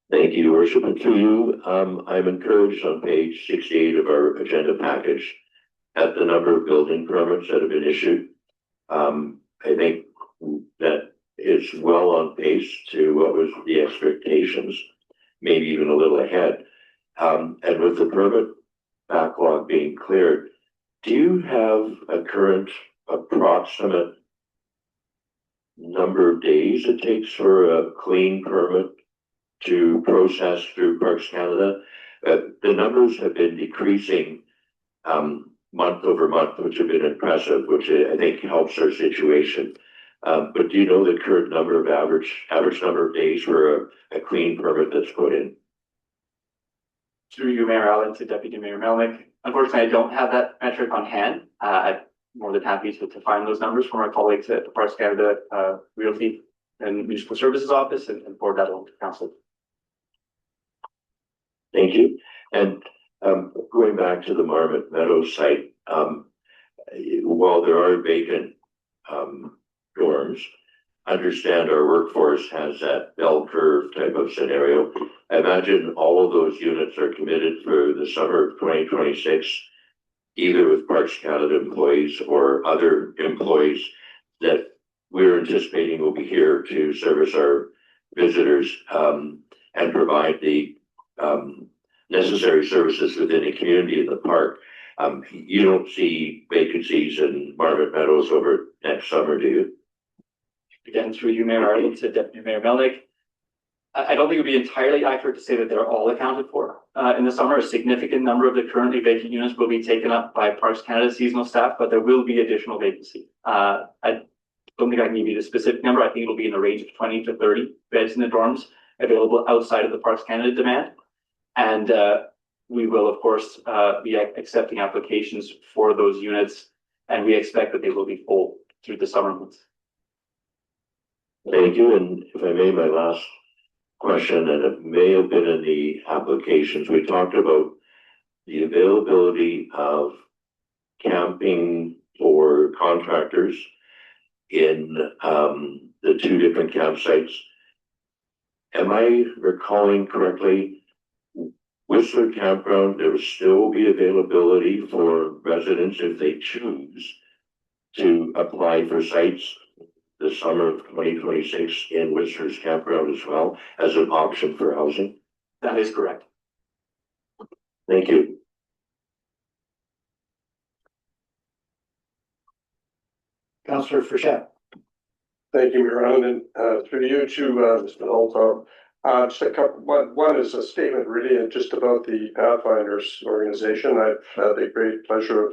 Thank you, Your Worship, and to you, I'm encouraged on page 68 of our agenda package at the number of building permits that have been issued. I think that is well on pace to what was the expectations, maybe even a little ahead. And with the permit backlog being cleared, do you have a current approximate number of days it takes for a clean permit to process through Parks Canada? The numbers have been decreasing month over month, which have been impressive, which I think helps our situation. But do you know the current number of average number of days for a clean permit that's put in? Through you, Mayor Allen, to Deputy Mayor Melnick. Unfortunately, I don't have that metric on hand. I'm more than happy to find those numbers from our colleagues at the Parks Canada Realty and Municipal Services Office and forward that along to council. Thank you. And going back to the Marmot Meadows site, while there are vacant dorms, understand our workforce has that bell curve type of scenario. I imagine all of those units are committed for the summer of 2026, either with Parks Canada employees or other employees that we're anticipating will be here to service our visitors and provide the necessary services within the community in the park. You don't see vacancies in Marmot Meadows over next summer, do you? Again, through you, Mayor Arlen, to Deputy Mayor Melnick. I don't think it would be entirely accurate to say that they're all accounted for. In the summer, a significant number of the currently vacant units will be taken up by Parks Canada seasonal staff, but there will be additional vacancy. I don't think I can give you the specific number. I think it'll be in the range of 20 to 30 beds in the dorms available outside of the Parks Canada demand. And we will, of course, be accepting applications for those units, and we expect that they will be full through the summer months. Thank you. And if I may, my last question, and it may have been in the applications, we talked about the availability of camping for contractors in the two different campsites. Am I recalling correctly? Whistler Campground, there will still be availability for residents if they choose to apply for sites the summer of 2026 in Whistler's Campground as well as an option for housing? That is correct. Thank you. Councillor Frechette. Thank you, Mayor Allen, and through you to Mr. Holtop. Just a couple. One is a statement really just about the Pathfinders organization. I've had the great pleasure of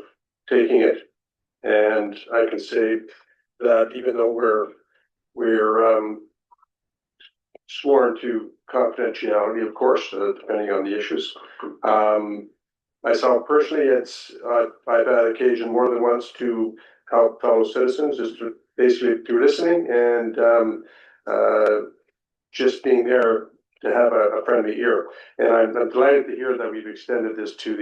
taking it, and I can say that even though we're sworn to confidentiality, of course, depending on the issues. Myself personally, I've had occasion more than once to help fellow citizens, just to basically through listening and just being there to have a friendly ear. And I'm delighted to hear that we've extended this to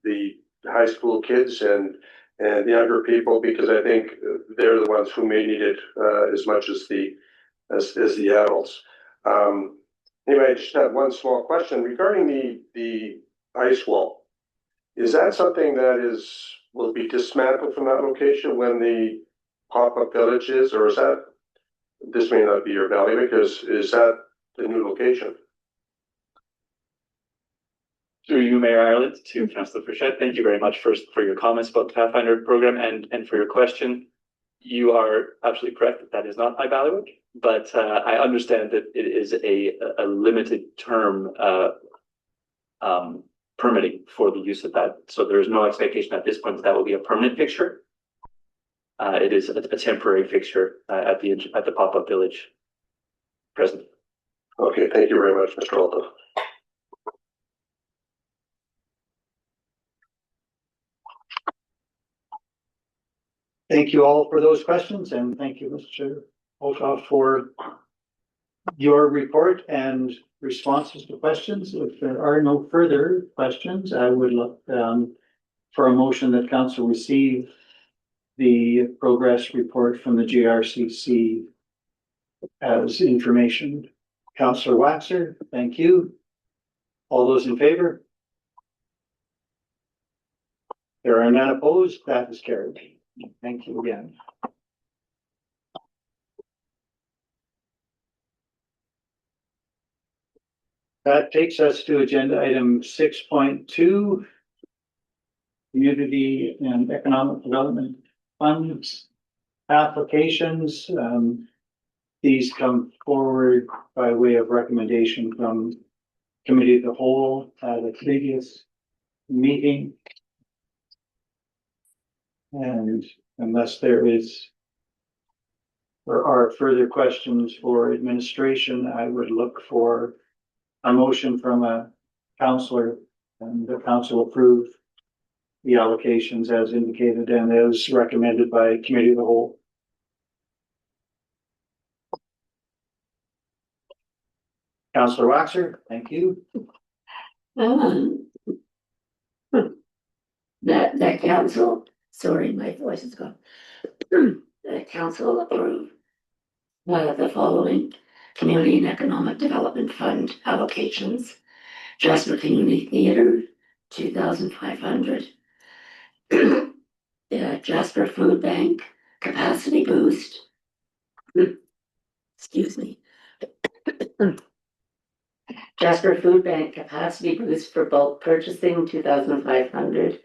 the high school kids and the younger people, because I think they're the ones who may need it as much as the adults. Anyway, I just have one small question regarding the ice wall. Is that something that will be dismantled from that location when the pop-up village is, or is that, this may not be your valley, because is that the new location? Through you, Mayor Ireland, to Councillor Frechette, thank you very much first for your comments about the Pathfinder program and for your question. You are absolutely correct that is not my bailiwick, but I understand that it is a limited term permitting for the use of that. So there is no expectation at this point that will be a permanent fixture. It is a temporary fixture at the pop-up village present. Okay, thank you very much, Mr. Alto. Thank you all for those questions, and thank you, Mr. Holthoff, for your report and responses to questions. If there are no further questions, I would look for a motion that council receive the progress report from the JRCC as information. Councillor Waxer, thank you. All those in favor? There are none opposed. That is carried. Thank you again. That takes us to agenda item 6.2, Community and Economic Development Funds applications. These come forward by way of recommendation from Committee of the Whole at a previous meeting. And unless there is there are further questions for administration, I would look for a motion from a councillor, and the council approve the allocations as indicated and as recommended by committee of the whole. Councillor Waxer, thank you. That council, sorry, my voice is gone. The council approved the following Community and Economic Development Fund allocations. Jasper Community Theatre, 2,500. Jasper Food Bank Capacity Boost. Excuse me. Jasper Food Bank Capacity Boost for bulk purchasing, 2,500.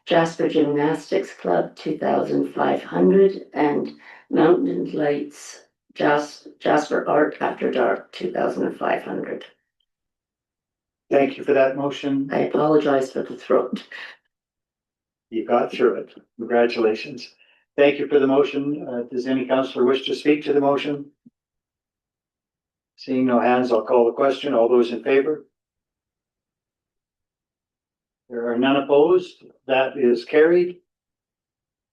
Jasper Gymnastics Club, 2,500, and Mountain Lights Jasper Art After Dark, 2,500. Thank you for that motion. I apologize for the throat. You got through it. Congratulations. Thank you for the motion. Does any councillor wish to speak to the motion? Seeing no hands, I'll call the question. All those in favor? There are none opposed. That is carried.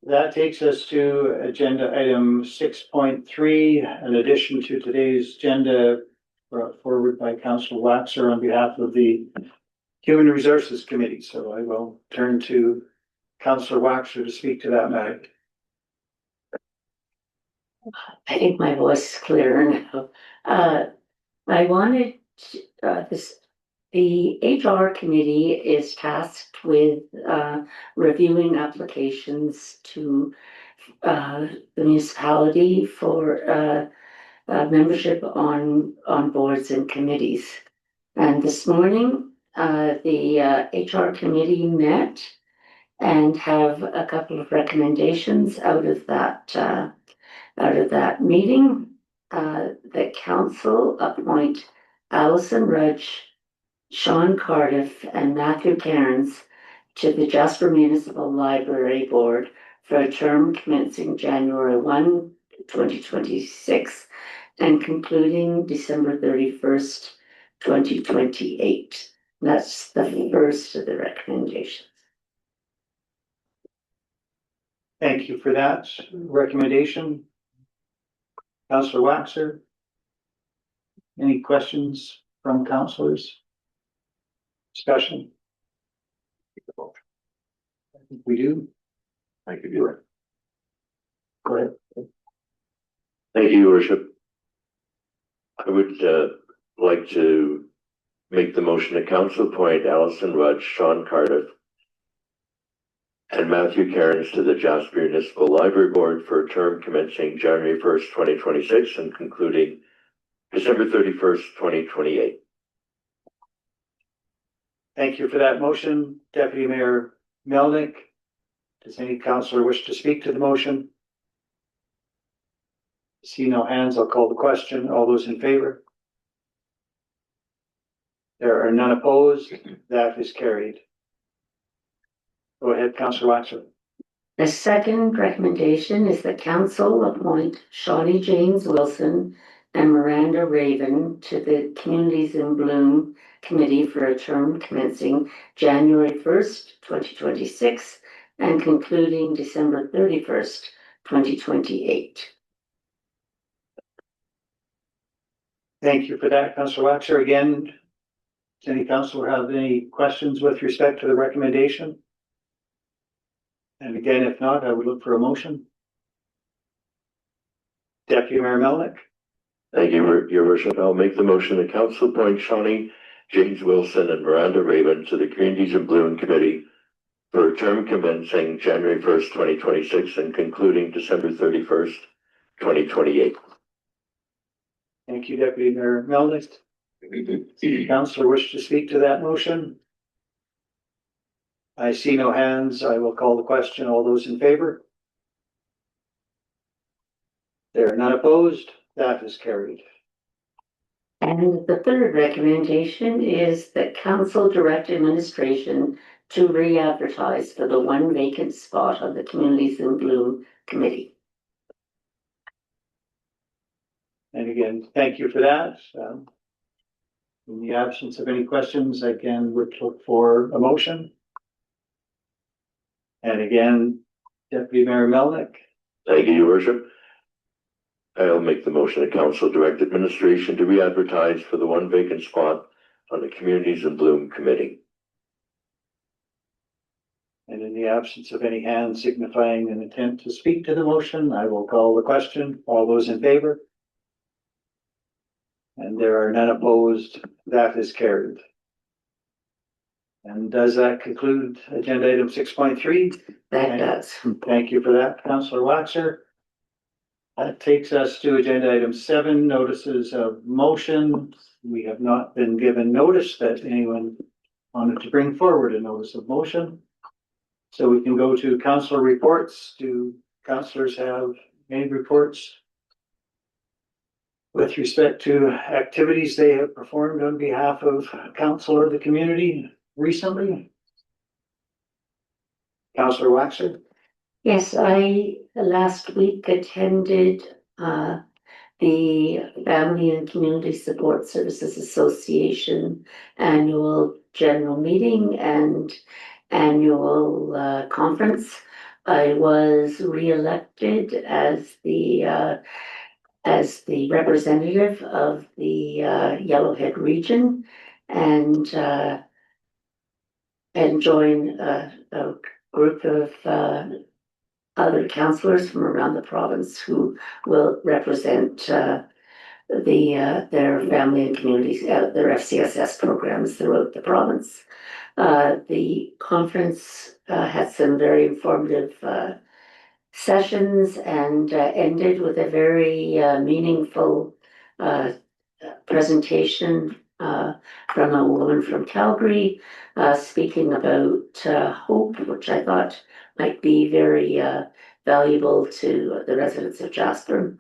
That takes us to agenda item 6.3, an addition to today's agenda brought forward by Councillor Waxer on behalf of the Human Resources Committee. So I will turn to Councillor Waxer to speak to that matter. I think my voice is clearer now. I wanted the HR committee is tasked with reviewing applications to the municipality for membership on boards and committees. And this morning, the HR committee met and have a couple of recommendations out of that meeting. The council appoint Alison Rudge, Sean Cardiff, and Matthew Cairns to the Jasper Municipal Library Board for a term commencing January 1, 2026 and concluding December 31st, 2028. That's the first of the recommendations. Thank you for that recommendation. Councillor Waxer, any questions from councillors? Discussion? I think we do. Thank you, Viewer. Go ahead. Thank you, Your Worship. I would like to make the motion to council appoint Alison Rudge, Sean Cardiff, and Matthew Cairns to the Jasper Municipal Library Board for a term commencing January 1st, 2026 and concluding December 31st, 2028. Thank you for that motion, Deputy Mayor Melnick. Does any councillor wish to speak to the motion? See no hands, I'll call the question. All those in favor? There are none opposed. That is carried. Go ahead, Councillor Waxer. The second recommendation is that council appoint Shawnee James Wilson and Miranda Raven to the Communities in Bloom Committee for a term commencing January 1st, 2026 and concluding December 31st, 2028. Thank you for that, Councillor Waxer. Again, does any councillor have any questions with respect to the recommendation? And again, if not, I would look for a motion. Deputy Mayor Melnick. Thank you, Your Worship. I'll make the motion to council appoint Shawnee James Wilson and Miranda Raven to the Communities in Bloom Committee for a term commencing January 1st, 2026 and concluding December 31st, 2028. Thank you, Deputy Mayor Melnick. Councillor wish to speak to that motion? I see no hands. I will call the question. All those in favor? There are none opposed. That is carried. And the third recommendation is that council direct administration to re-advertise for the one vacant spot on the Communities in Bloom Committee. And again, thank you for that. In the absence of any questions, again, would look for a motion. And again, Deputy Mayor Melnick. Thank you, Your Worship. I'll make the motion that council direct administration to re-advertise for the one vacant spot on the Communities in Bloom Committee. And in the absence of any hands signifying an intent to speak to the motion, I will call the question. All those in favor? And there are none opposed. That is carried. And does that conclude agenda item 6.3? That does. Thank you for that, Councillor Waxer. That takes us to agenda item 7, notices of motion. We have not been given notice that anyone wanted to bring forward a notice of motion. So we can go to councillor reports. Do councillors have any reports with respect to activities they have performed on behalf of council or the community recently? Councillor Waxer? Yes, I last week attended the Family and Community Support Services Association annual general meeting and annual conference. I was re-elected as the representative of the Yellowhead region and join a group of other councillors from around the province who will represent their family and communities, their FCSS programs throughout the province. The conference had some very informative sessions and ended with a very meaningful presentation from a woman from Calgary, speaking about hope, which I thought might be very valuable to the residents of Jasper.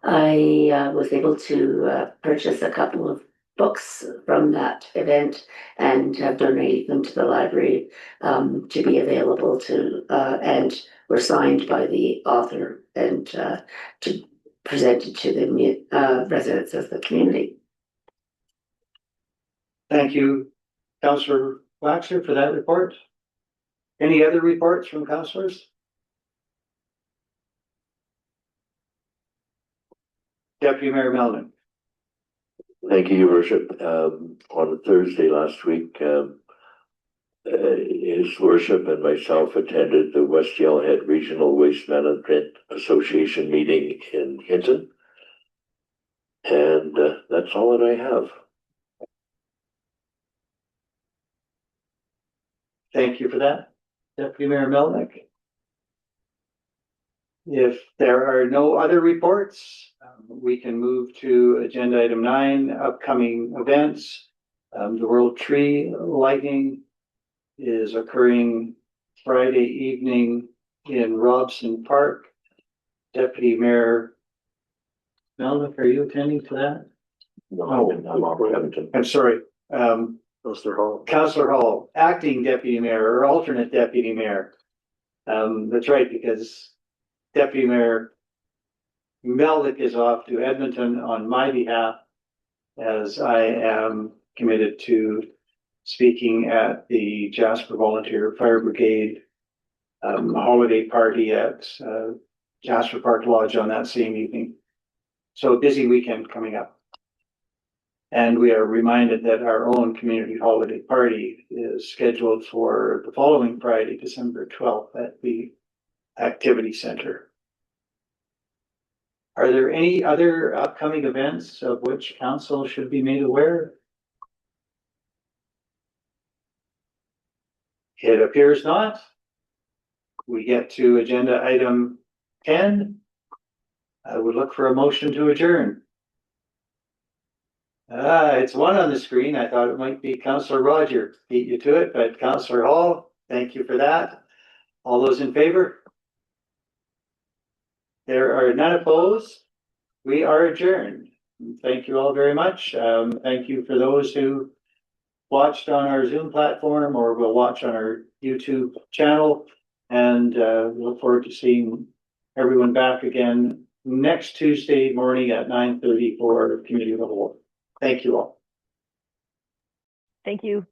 I was able to purchase a couple of books from that event and have donated them to the library to be available to, and were signed by the author and to presented to the residents of the community. Thank you, Councillor Waxer, for that report. Any other reports from councillors? Deputy Mayor Melvin. Thank you, Your Worship. On Thursday last week, His Worship and myself attended the West Yellowhead Regional Waste Management Association meeting in Hinton. And that's all that I have. Thank you for that, Deputy Mayor Melnick. If there are no other reports, we can move to agenda item 9, upcoming events. The World Tree Lighting is occurring Friday evening in Robson Park. Deputy Mayor Melnick, are you attending to that? No, I'm off Edmonton. I'm sorry. Councillor Hall. Councillor Hall, acting deputy mayor or alternate deputy mayor. That's right, because Deputy Mayor Melnick is off to Edmonton on my behalf, as I am committed to speaking at the Jasper Volunteer Fire Brigade holiday party at Jasper Park Lodge on that same evening. So busy weekend coming up. And we are reminded that our own community holiday party is scheduled for the following Friday, December 12th at the Activity Center. Are there any other upcoming events of which council should be made aware? It appears not. We get to agenda item 10. I would look for a motion to adjourn. It's one on the screen. I thought it might be Councillor Roger beat you to it, but Councillor Hall, thank you for that. All those in favor? There are none opposed. We are adjourned. Thank you all very much. Thank you for those who watched on our Zoom platform or will watch on our YouTube channel. And look forward to seeing everyone back again next Tuesday morning at 9:30 for committee of the whole. Thank you all. Thank you.